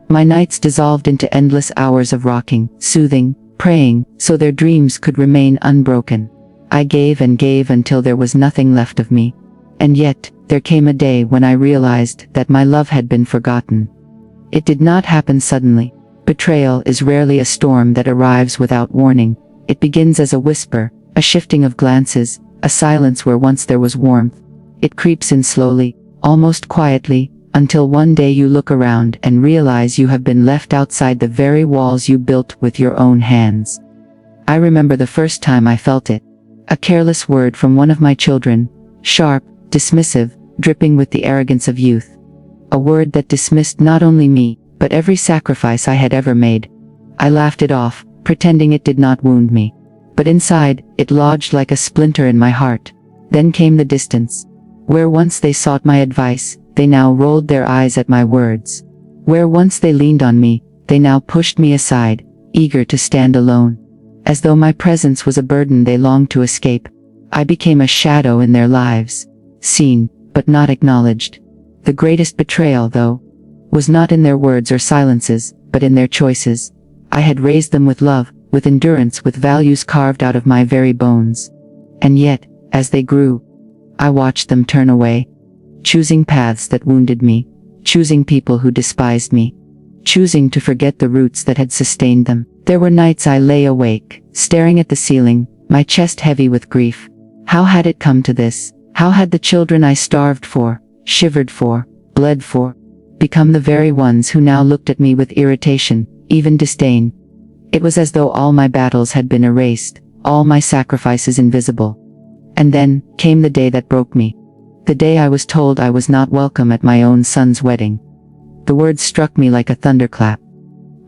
My nights dissolved into endless hours of rocking, soothing, praying, so their dreams could remain unbroken. I gave and gave until there was nothing left of me. And yet, there came a day when I realized that my love had been forgotten. It did not happen suddenly. Betrayal is rarely a storm that arrives without warning. It begins as a whisper, a shifting of glances, a silence where once there was warmth. It creeps in slowly, almost quietly, until one day you look around and realize you have been left outside the very walls you built with your own hands. I remember the first time I felt it. A careless word from one of my children, sharp, dismissive, dripping with the arrogance of youth. A word that dismissed not only me, but every sacrifice I had ever made. I laughed it off, pretending it did not wound me. But inside, it lodged like a splinter in my heart. Then came the distance. Where once they sought my advice, they now rolled their eyes at my words. Where once they leaned on me, they now pushed me aside, eager to stand alone. As though my presence was a burden they longed to escape. I became a shadow in their lives. Seen, but not acknowledged. The greatest betrayal, though, was not in their words or silences, but in their choices. I had raised them with love, with endurance, with values carved out of my very bones. And yet, as they grew, I watched them turn away, choosing paths that wounded me, choosing people who despised me, choosing to forget the roots that had sustained them. There were nights I lay awake, staring at the ceiling, my chest heavy with grief. How had it come to this? How had the children I starved for, shivered for, bled for, become the very ones who now looked at me with irritation, even disdain? It was as though all my battles had been erased, all my sacrifices invisible. And then, came the day that broke me. The day I was told I was not welcome at my own son's wedding. The words struck me like a thunderclap.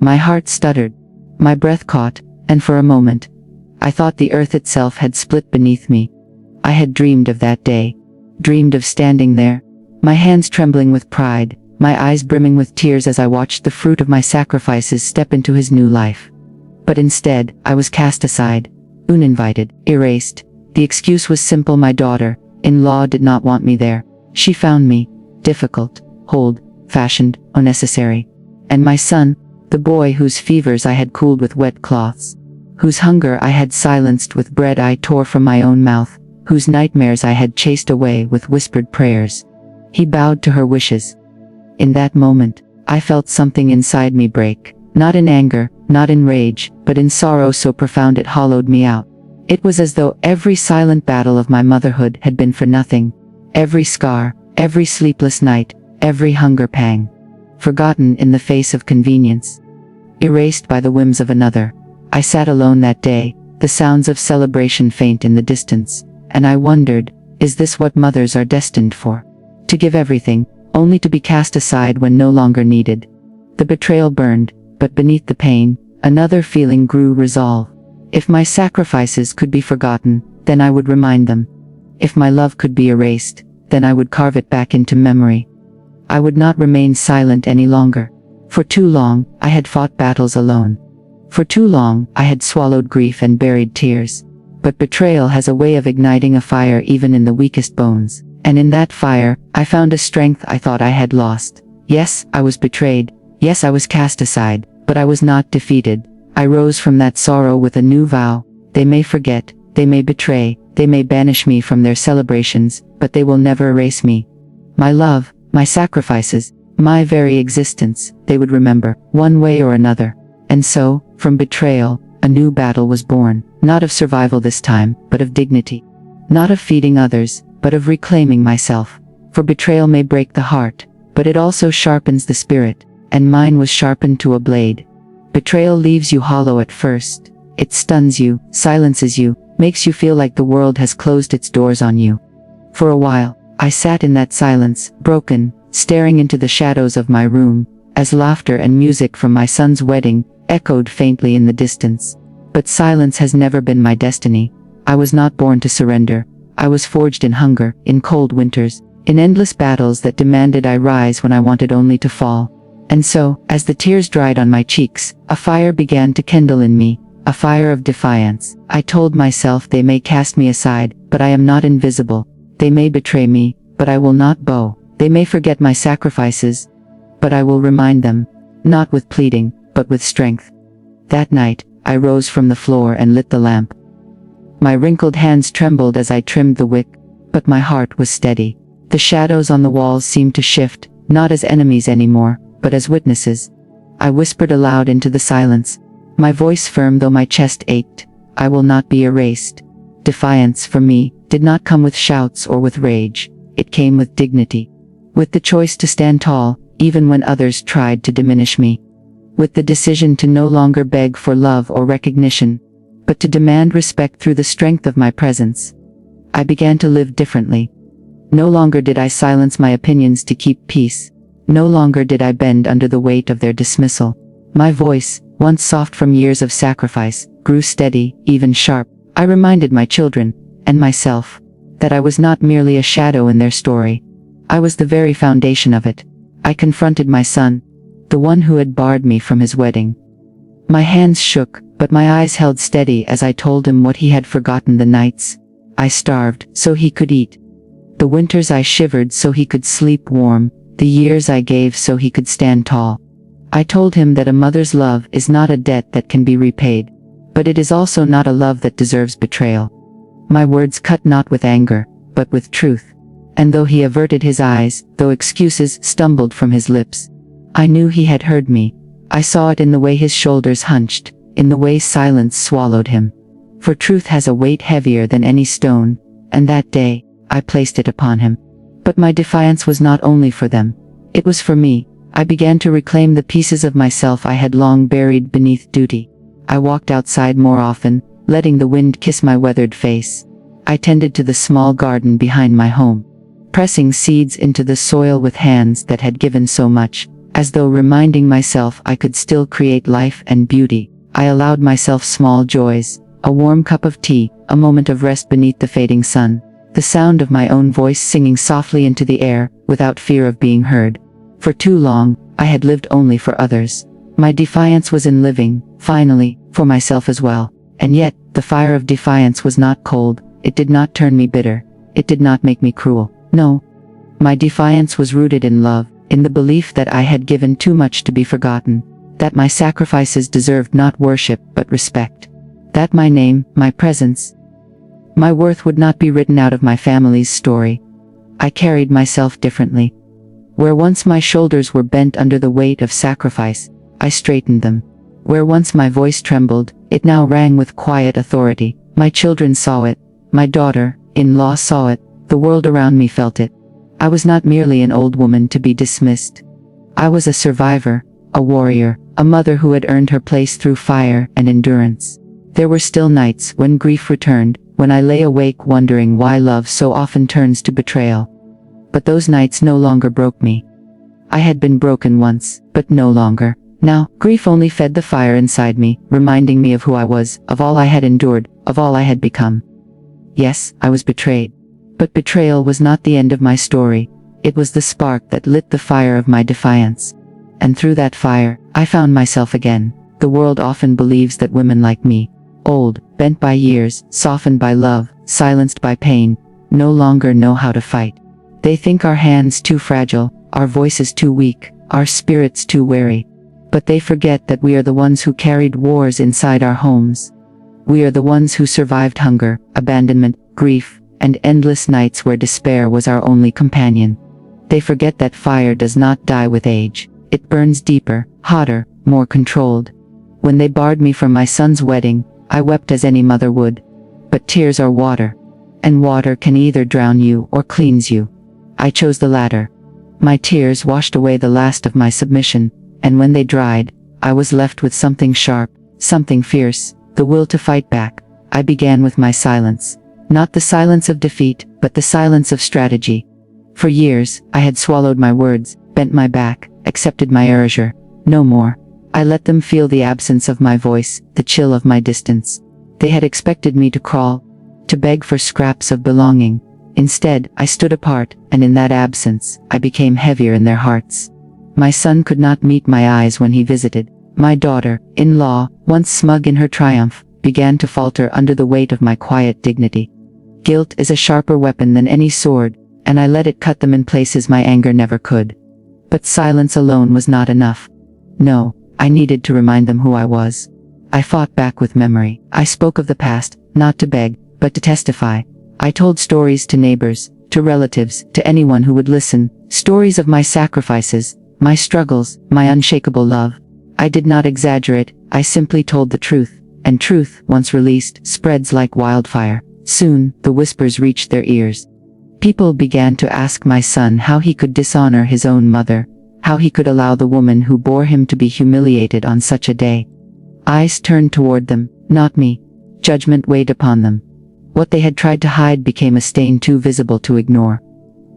My heart stuttered. My breath caught, and for a moment, I thought the earth itself had split beneath me. I had dreamed of that day. Dreamed of standing there, my hands trembling with pride, my eyes brimming with tears as I watched the fruit of my sacrifices step into his new life. But instead, I was cast aside, uninvited, erased. The excuse was simple: my daughter-in-law did not want me there. She found me difficult, old-fashioned, unnecessary. And my son, the boy whose fevers I had cooled with wet cloths, whose hunger I had silenced with bread I tore from my own mouth, whose nightmares I had chased away with whispered prayers. He bowed to her wishes. In that moment, I felt something inside me break, not in anger, not in rage, but in sorrow so profound it hollowed me out. It was as though every silent battle of my motherhood had been for nothing. Every scar, every sleepless night, every hunger pang. Forgotten in the face of convenience. Erased by the whims of another. I sat alone that day, the sounds of celebration faint in the distance, and I wondered, is this what mothers are destined for? To give everything, only to be cast aside when no longer needed. The betrayal burned, but beneath the pain, another feeling grew: resolve. If my sacrifices could be forgotten, then I would remind them. If my love could be erased, then I would carve it back into memory. I would not remain silent any longer. For too long, I had fought battles alone. For too long, I had swallowed grief and buried tears. But betrayal has a way of igniting a fire even in the weakest bones. And in that fire, I found a strength I thought I had lost. Yes, I was betrayed. Yes, I was cast aside, but I was not defeated. I rose from that sorrow with a new vow. They may forget, they may betray, they may banish me from their celebrations, but they will never erase me. My love, my sacrifices, my very existence, they would remember, one way or another. And so, from betrayal, a new battle was born, not of survival this time, but of dignity. Not of feeding others, but of reclaiming myself. For betrayal may break the heart, but it also sharpens the spirit, and mine was sharpened to a blade. Betrayal leaves you hollow at first. It stuns you, silences you, makes you feel like the world has closed its doors on you. For a while, I sat in that silence, broken, staring into the shadows of my room, as laughter and music from my son's wedding echoed faintly in the distance. But silence has never been my destiny. I was not born to surrender. I was forged in hunger, in cold winters, in endless battles that demanded I rise when I wanted only to fall. And so, as the tears dried on my cheeks, a fire began to kindle in me, a fire of defiance. I told myself, they may cast me aside, but I am not invisible. They may betray me, but I will not bow. They may forget my sacrifices, but I will remind them, not with pleading, but with strength. That night, I rose from the floor and lit the lamp. My wrinkled hands trembled as I trimmed the wick, but my heart was steady. The shadows on the walls seemed to shift, not as enemies anymore, but as witnesses. I whispered aloud into the silence, my voice firm though my chest ached, I will not be erased. Defiance, for me, did not come with shouts or with rage. It came with dignity. With the choice to stand tall, even when others tried to diminish me. With the decision to no longer beg for love or recognition, but to demand respect through the strength of my presence. I began to live differently. No longer did I silence my opinions to keep peace. No longer did I bend under the weight of their dismissal. My voice, once soft from years of sacrifice, grew steady, even sharp. I reminded my children, and myself, that I was not merely a shadow in their story. I was the very foundation of it. I confronted my son, the one who had barred me from his wedding. My hands shook, but my eyes held steady as I told him what he had forgotten: the nights I starved so he could eat, the winters I shivered so he could sleep warm, the years I gave so he could stand tall. I told him that a mother's love is not a debt that can be repaid, but it is also not a love that deserves betrayal. My words cut not with anger, but with truth. And though he averted his eyes, though excuses stumbled from his lips, I knew he had heard me. I saw it in the way his shoulders hunched, in the way silence swallowed him. For truth has a weight heavier than any stone, and that day, I placed it upon him. But my defiance was not only for them. It was for me. I began to reclaim the pieces of myself I had long buried beneath duty. I walked outside more often, letting the wind kiss my weathered face. I tended to the small garden behind my home, pressing seeds into the soil with hands that had given so much, as though reminding myself I could still create life and beauty. I allowed myself small joys, a warm cup of tea, a moment of rest beneath the fading sun, the sound of my own voice singing softly into the air, without fear of being heard. For too long, I had lived only for others. My defiance was in living, finally, for myself as well. And yet, the fire of defiance was not cold, it did not turn me bitter, it did not make me cruel. No. My defiance was rooted in love, in the belief that I had given too much to be forgotten, that my sacrifices deserved not worship but respect, that my name, my presence, my worth would not be written out of my family's story. I carried myself differently. Where once my shoulders were bent under the weight of sacrifice, I straightened them. Where once my voice trembled, it now rang with quiet authority. My children saw it, my daughter-in-law saw it, the world around me felt it. I was not merely an old woman to be dismissed. I was a survivor, a warrior, a mother who had earned her place through fire and endurance. There were still nights when grief returned, when I lay awake wondering why love so often turns to betrayal. But those nights no longer broke me. I had been broken once, but no longer. Now, grief only fed the fire inside me, reminding me of who I was, of all I had endured, of all I had become. Yes, I was betrayed. But betrayal was not the end of my story. It was the spark that lit the fire of my defiance. And through that fire, I found myself again. The world often believes that women like me, old, bent by years, softened by love, silenced by pain, no longer know how to fight. They think our hands too fragile, our voices too weak, our spirits too weary. But they forget that we are the ones who carried wars inside our homes. We are the ones who survived hunger, abandonment, grief, and endless nights where despair was our only companion. They forget that fire does not die with age. It burns deeper, hotter, more controlled. When they barred me from my son's wedding, I wept as any mother would. But tears are water, and water can either drown you or cleanse you. I chose the latter. My tears washed away the last of my submission, and when they dried, I was left with something sharp, something fierce, the will to fight back. I began with my silence. Not the silence of defeat, but the silence of strategy. For years, I had swallowed my words, bent my back, accepted my erasure. No more. I let them feel the absence of my voice, the chill of my distance. They had expected me to crawl, to beg for scraps of belonging. Instead, I stood apart, and in that absence, I became heavier in their hearts. My son could not meet my eyes when he visited. My daughter-in-law, once smug in her triumph, began to falter under the weight of my quiet dignity. Guilt is a sharper weapon than any sword, and I let it cut them in places my anger never could. But silence alone was not enough. No, I needed to remind them who I was. I fought back with memory. I spoke of the past, not to beg, but to testify. I told stories to neighbors, to relatives, to anyone who would listen, stories of my sacrifices, my struggles, my unshakable love. I did not exaggerate, I simply told the truth, and truth, once released, spreads like wildfire. Soon, the whispers reached their ears. People began to ask my son how he could dishonor his own mother, how he could allow the woman who bore him to be humiliated on such a day. Eyes turned toward them, not me. Judgment weighed upon them. What they had tried to hide became a stain too visible to ignore.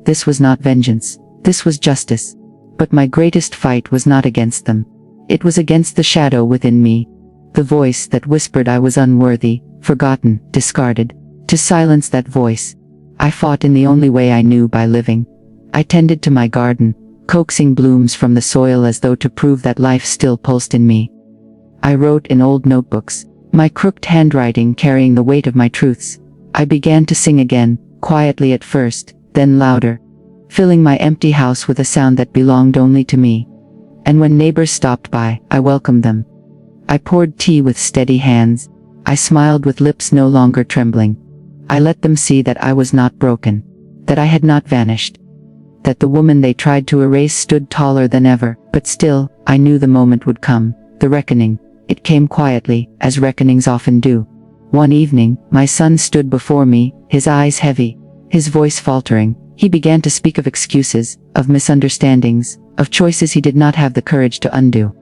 This was not vengeance. This was justice. But my greatest fight was not against them. It was against the shadow within me. The voice that whispered I was unworthy, forgotten, discarded. To silence that voice, I fought in the only way I knew, by living. I tended to my garden, coaxing blooms from the soil as though to prove that life still pulsed in me. I wrote in old notebooks, my crooked handwriting carrying the weight of my truths. I began to sing again, quietly at first, then louder, filling my empty house with a sound that belonged only to me. And when neighbors stopped by, I welcomed them. I poured tea with steady hands. I smiled with lips no longer trembling. I let them see that I was not broken, that I had not vanished, that the woman they tried to erase stood taller than ever. But still, I knew the moment would come, the reckoning. It came quietly, as reckonings often do. One evening, my son stood before me, his eyes heavy, his voice faltering. He began to speak of excuses, of misunderstandings, of choices he did not have the courage to undo.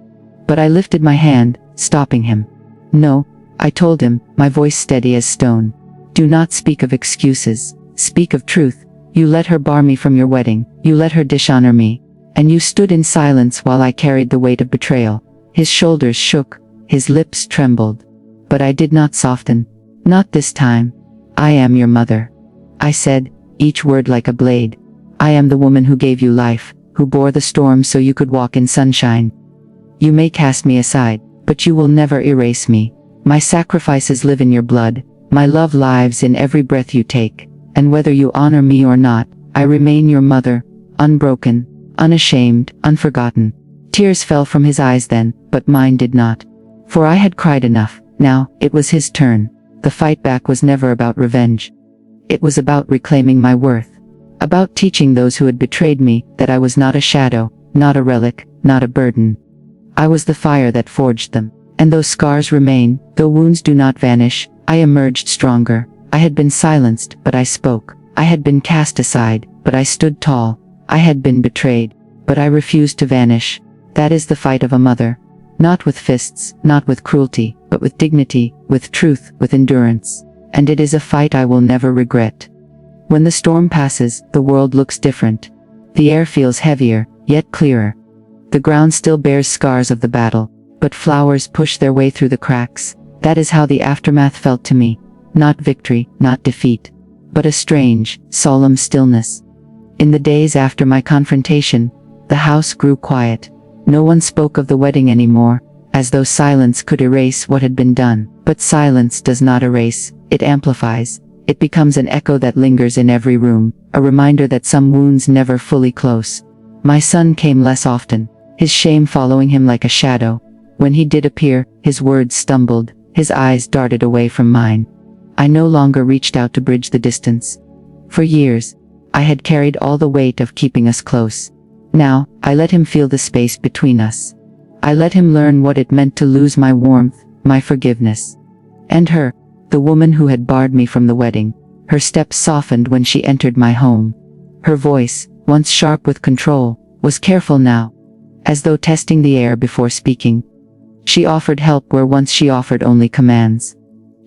But I lifted my hand, stopping him. No, I told him, my voice steady as stone. Do not speak of excuses. Speak of truth. You let her bar me from your wedding. You let her dishonor me. And you stood in silence while I carried the weight of betrayal. His shoulders shook. His lips trembled. But I did not soften. Not this time. I am your mother. I said, each word like a blade. I am the woman who gave you life, who bore the storm so you could walk in sunshine. You may cast me aside, but you will never erase me. My sacrifices live in your blood. My love lives in every breath you take. And whether you honor me or not, I remain your mother, unbroken, unashamed, unforgotten. Tears fell from his eyes then, but mine did not. For I had cried enough. Now, it was his turn. The fight back was never about revenge. It was about reclaiming my worth. About teaching those who had betrayed me that I was not a shadow, not a relic, not a burden. I was the fire that forged them. And though scars remain, though wounds do not vanish, I emerged stronger. I had been silenced, but I spoke. I had been cast aside, but I stood tall. I had been betrayed, but I refused to vanish. That is the fight of a mother. Not with fists, not with cruelty, but with dignity, with truth, with endurance. And it is a fight I will never regret. When the storm passes, the world looks different. The air feels heavier, yet clearer. The ground still bears scars of the battle, but flowers push their way through the cracks. That is how the aftermath felt to me. Not victory, not defeat, but a strange, solemn stillness. In the days after my confrontation, the house grew quiet. No one spoke of the wedding anymore, as though silence could erase what had been done. But silence does not erase, it amplifies. It becomes an echo that lingers in every room, a reminder that some wounds never fully close. My son came less often, his shame following him like a shadow. When he did appear, his words stumbled, his eyes darted away from mine. I no longer reached out to bridge the distance. For years, I had carried all the weight of keeping us close. Now, I let him feel the space between us. I let him learn what it meant to lose my warmth, my forgiveness. And her, the woman who had barred me from the wedding, her steps softened when she entered my home. Her voice, once sharp with control, was careful now, as though testing the air before speaking. She offered help where once she offered only commands.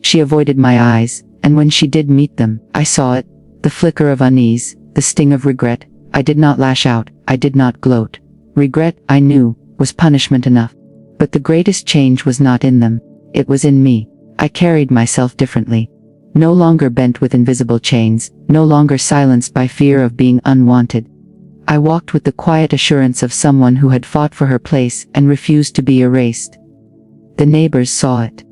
She avoided my eyes, and when she did meet them, I saw it, the flicker of unease, the sting of regret. I did not lash out, I did not gloat. Regret, I knew, was punishment enough. But the greatest change was not in them, it was in me. I carried myself differently. No longer bent with invisible chains, no longer silenced by fear of being unwanted. I walked with the quiet assurance of someone who had fought for her place and refused to be erased. The neighbors saw it.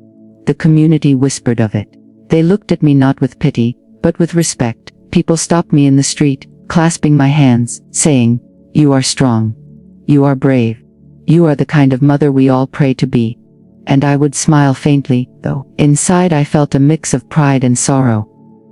The community whispered of it. They looked at me not with pity, but with respect. People stopped me in the street, clasping my hands, saying, "You are strong. You are brave. You are the kind of mother we all pray to be." And I would smile faintly, though inside I felt a mix of pride and sorrow.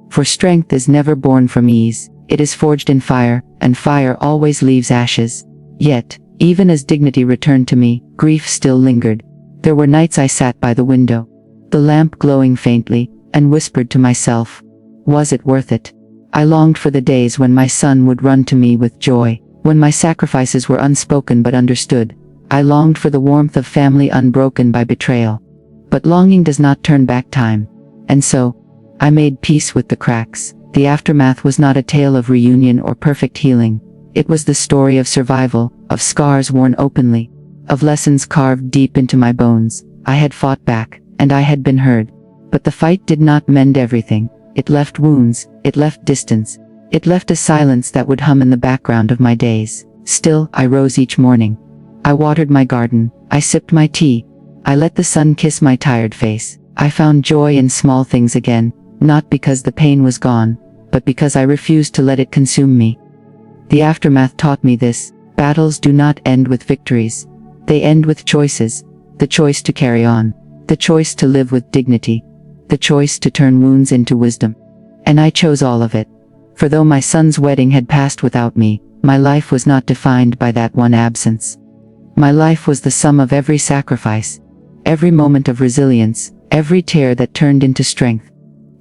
For strength is never born from ease, it is forged in fire, and fire always leaves ashes. Yet, even as dignity returned to me, grief still lingered. There were nights I sat by the window, the lamp glowing faintly, and whispered to myself, was it worth it? I longed for the days when my son would run to me with joy, when my sacrifices were unspoken but understood. I longed for the warmth of family unbroken by betrayal. But longing does not turn back time. And so, I made peace with the cracks. The aftermath was not a tale of reunion or perfect healing. It was the story of survival, of scars worn openly, of lessons carved deep into my bones. I had fought back, and I had been heard. But the fight did not mend everything. It left wounds, it left distance, it left a silence that would hum in the background of my days. Still, I rose each morning. I watered my garden, I sipped my tea, I let the sun kiss my tired face. I found joy in small things again, not because the pain was gone, but because I refused to let it consume me. The aftermath taught me this: battles do not end with victories. They end with choices. The choice to carry on, the choice to live with dignity, the choice to turn wounds into wisdom. And I chose all of it. For though my son's wedding had passed without me, my life was not defined by that one absence. My life was the sum of every sacrifice, every moment of resilience, every tear that turned into strength.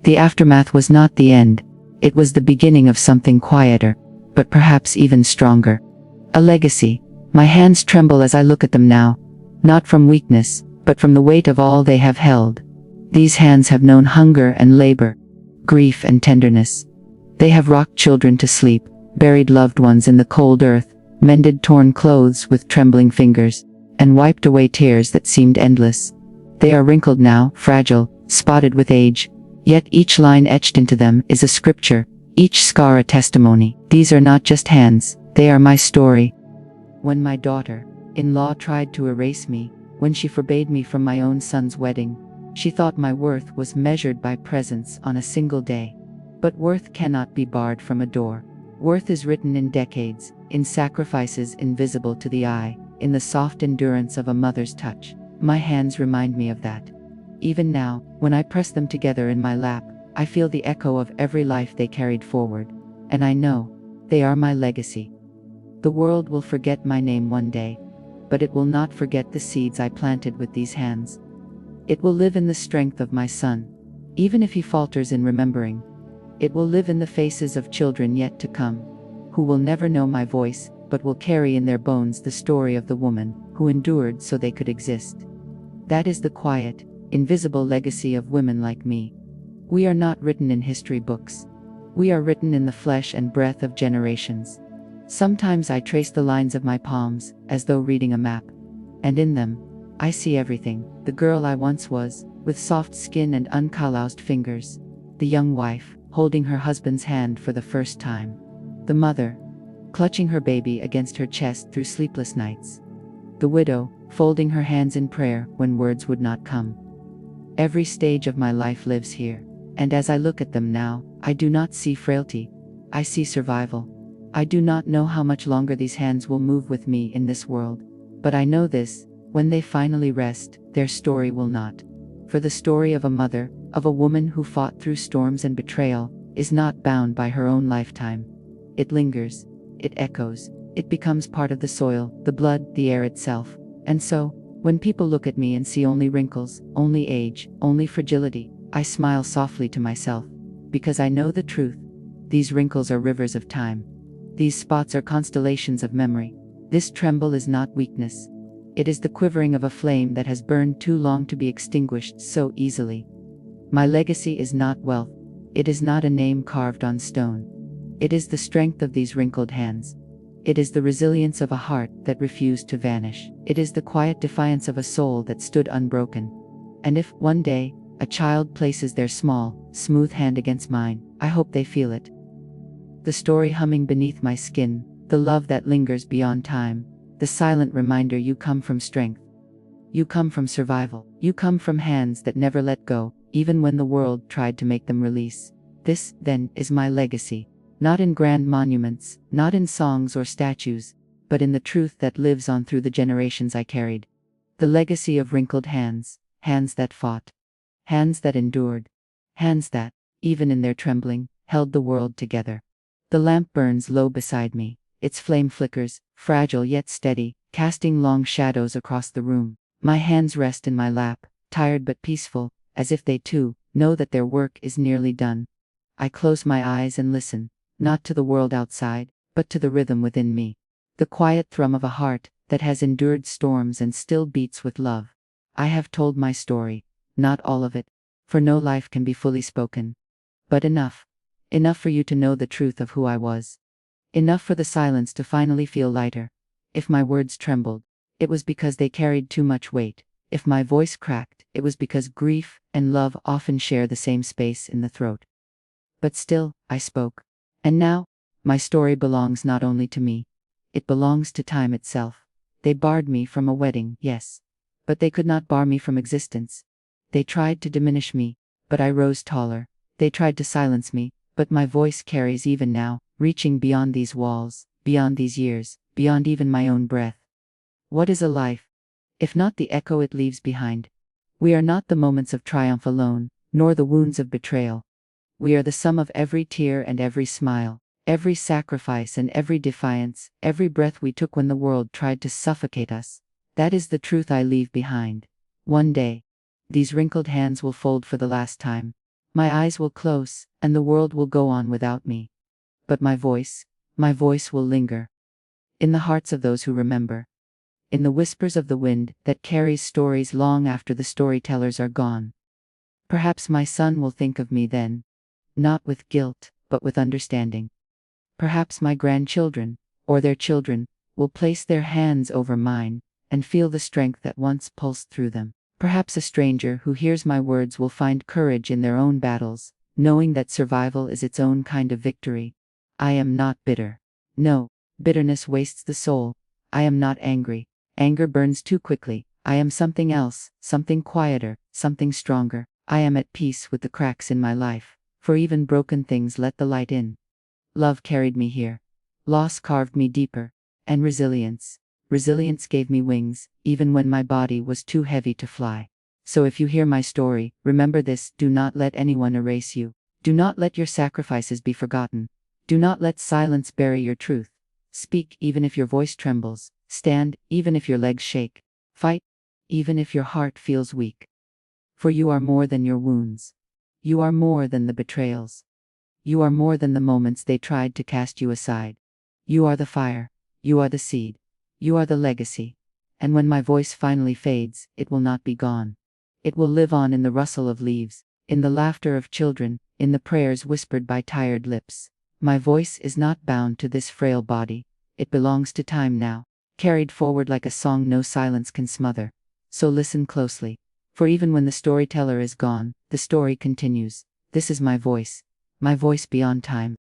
The aftermath was not the end. It was the beginning of something quieter, but perhaps even stronger. A legacy. My hands tremble as I look at them now, not from weakness, but from the weight of all they have held. These hands have known hunger and labor, grief and tenderness. They have rocked children to sleep, buried loved ones in the cold earth, mended torn clothes with trembling fingers, and wiped away tears that seemed endless. They are wrinkled now, fragile, spotted with age, yet each line etched into them is a scripture, each scar a testimony. These are not just hands, they are my story. When my daughter-in-law tried to erase me, when she forbade me from my own son's wedding, she thought my worth was measured by presence on a single day. But worth cannot be barred from a door. Worth is written in decades, in sacrifices invisible to the eye, in the soft endurance of a mother's touch. My hands remind me of that. Even now, when I press them together in my lap, I feel the echo of every life they carried forward. And I know, they are my legacy. The world will forget my name one day, but it will not forget the seeds I planted with these hands. It will live in the strength of my son, even if he falters in remembering. It will live in the faces of children yet to come, who will never know my voice, but will carry in their bones the story of the woman who endured so they could exist. That is the quiet, invisible legacy of women like me. We are not written in history books. We are written in the flesh and breath of generations. Sometimes I trace the lines of my palms, as though reading a map. And in them, I see everything: the girl I once was, with soft skin and uncalloused fingers; the young wife, holding her husband's hand for the first time; the mother, clutching her baby against her chest through sleepless nights; the widow, folding her hands in prayer when words would not come. Every stage of my life lives here, and as I look at them now, I do not see frailty, I see survival. I do not know how much longer these hands will move with me in this world, but I know this: when they finally rest, their story will not. For the story of a mother, of a woman who fought through storms and betrayal, is not bound by her own lifetime. It lingers, it echoes, it becomes part of the soil, the blood, the air itself. And so, when people look at me and see only wrinkles, only age, only fragility, I smile softly to myself, because I know the truth. These wrinkles are rivers of time. These spots are constellations of memory. This tremble is not weakness. It is the quivering of a flame that has burned too long to be extinguished so easily. My legacy is not wealth. It is not a name carved on stone. It is the strength of these wrinkled hands. It is the resilience of a heart that refused to vanish. It is the quiet defiance of a soul that stood unbroken. And if, one day, a child places their small, smooth hand against mine, I hope they feel it. The story humming beneath my skin, the love that lingers beyond time, the silent reminder you come from strength. You come from survival. You come from hands that never let go, even when the world tried to make them release. This, then, is my legacy. Not in grand monuments, not in songs or statues, but in the truth that lives on through the generations I carried. The legacy of wrinkled hands, hands that fought, hands that endured, hands that, even in their trembling, held the world together. The lamp burns low beside me. Its flame flickers, fragile yet steady, casting long shadows across the room. My hands rest in my lap, tired but peaceful, as if they too know that their work is nearly done. I close my eyes and listen, not to the world outside, but to the rhythm within me. The quiet thrum of a heart that has endured storms and still beats with love. I have told my story, not all of it, for no life can be fully spoken. But enough. Enough for you to know the truth of who I was. Enough for the silence to finally feel lighter. If my words trembled, it was because they carried too much weight. If my voice cracked, it was because grief and love often share the same space in the throat. But still, I spoke. And now, my story belongs not only to me. It belongs to time itself. They barred me from a wedding, yes. But they could not bar me from existence. They tried to diminish me, but I rose taller. They tried to silence me, but my voice carries even now, reaching beyond these walls, beyond these years, beyond even my own breath. What is a life, if not the echo it leaves behind? We are not the moments of triumph alone, nor the wounds of betrayal. We are the sum of every tear and every smile, every sacrifice and every defiance, every breath we took when the world tried to suffocate us. That is the truth I leave behind. One day, these wrinkled hands will fold for the last time. My eyes will close, and the world will go on without me. But my voice will linger. In the hearts of those who remember. In the whispers of the wind that carries stories long after the storytellers are gone. Perhaps my son will think of me then, not with guilt, but with understanding. Perhaps my grandchildren, or their children, will place their hands over mine, and feel the strength that once pulsed through them. Perhaps a stranger who hears my words will find courage in their own battles, knowing that survival is its own kind of victory. I am not bitter. No, bitterness wastes the soul. I am not angry. Anger burns too quickly. I am something else, something quieter, something stronger. I am at peace with the cracks in my life, for even broken things let the light in. Love carried me here. Loss carved me deeper. And resilience. Resilience gave me wings, even when my body was too heavy to fly. So if you hear my story, remember this: do not let anyone erase you. Do not let your sacrifices be forgotten. Do not let silence bury your truth. Speak even if your voice trembles. Stand even if your legs shake. Fight even if your heart feels weak. For you are more than your wounds. You are more than the betrayals. You are more than the moments they tried to cast you aside. You are the fire. You are the seed. You are the legacy. And when my voice finally fades, it will not be gone. It will live on in the rustle of leaves, in the laughter of children, in the prayers whispered by tired lips. My voice is not bound to this frail body. It belongs to time now, carried forward like a song no silence can smother. So listen closely. For even when the storyteller is gone, the story continues. This is my voice beyond time.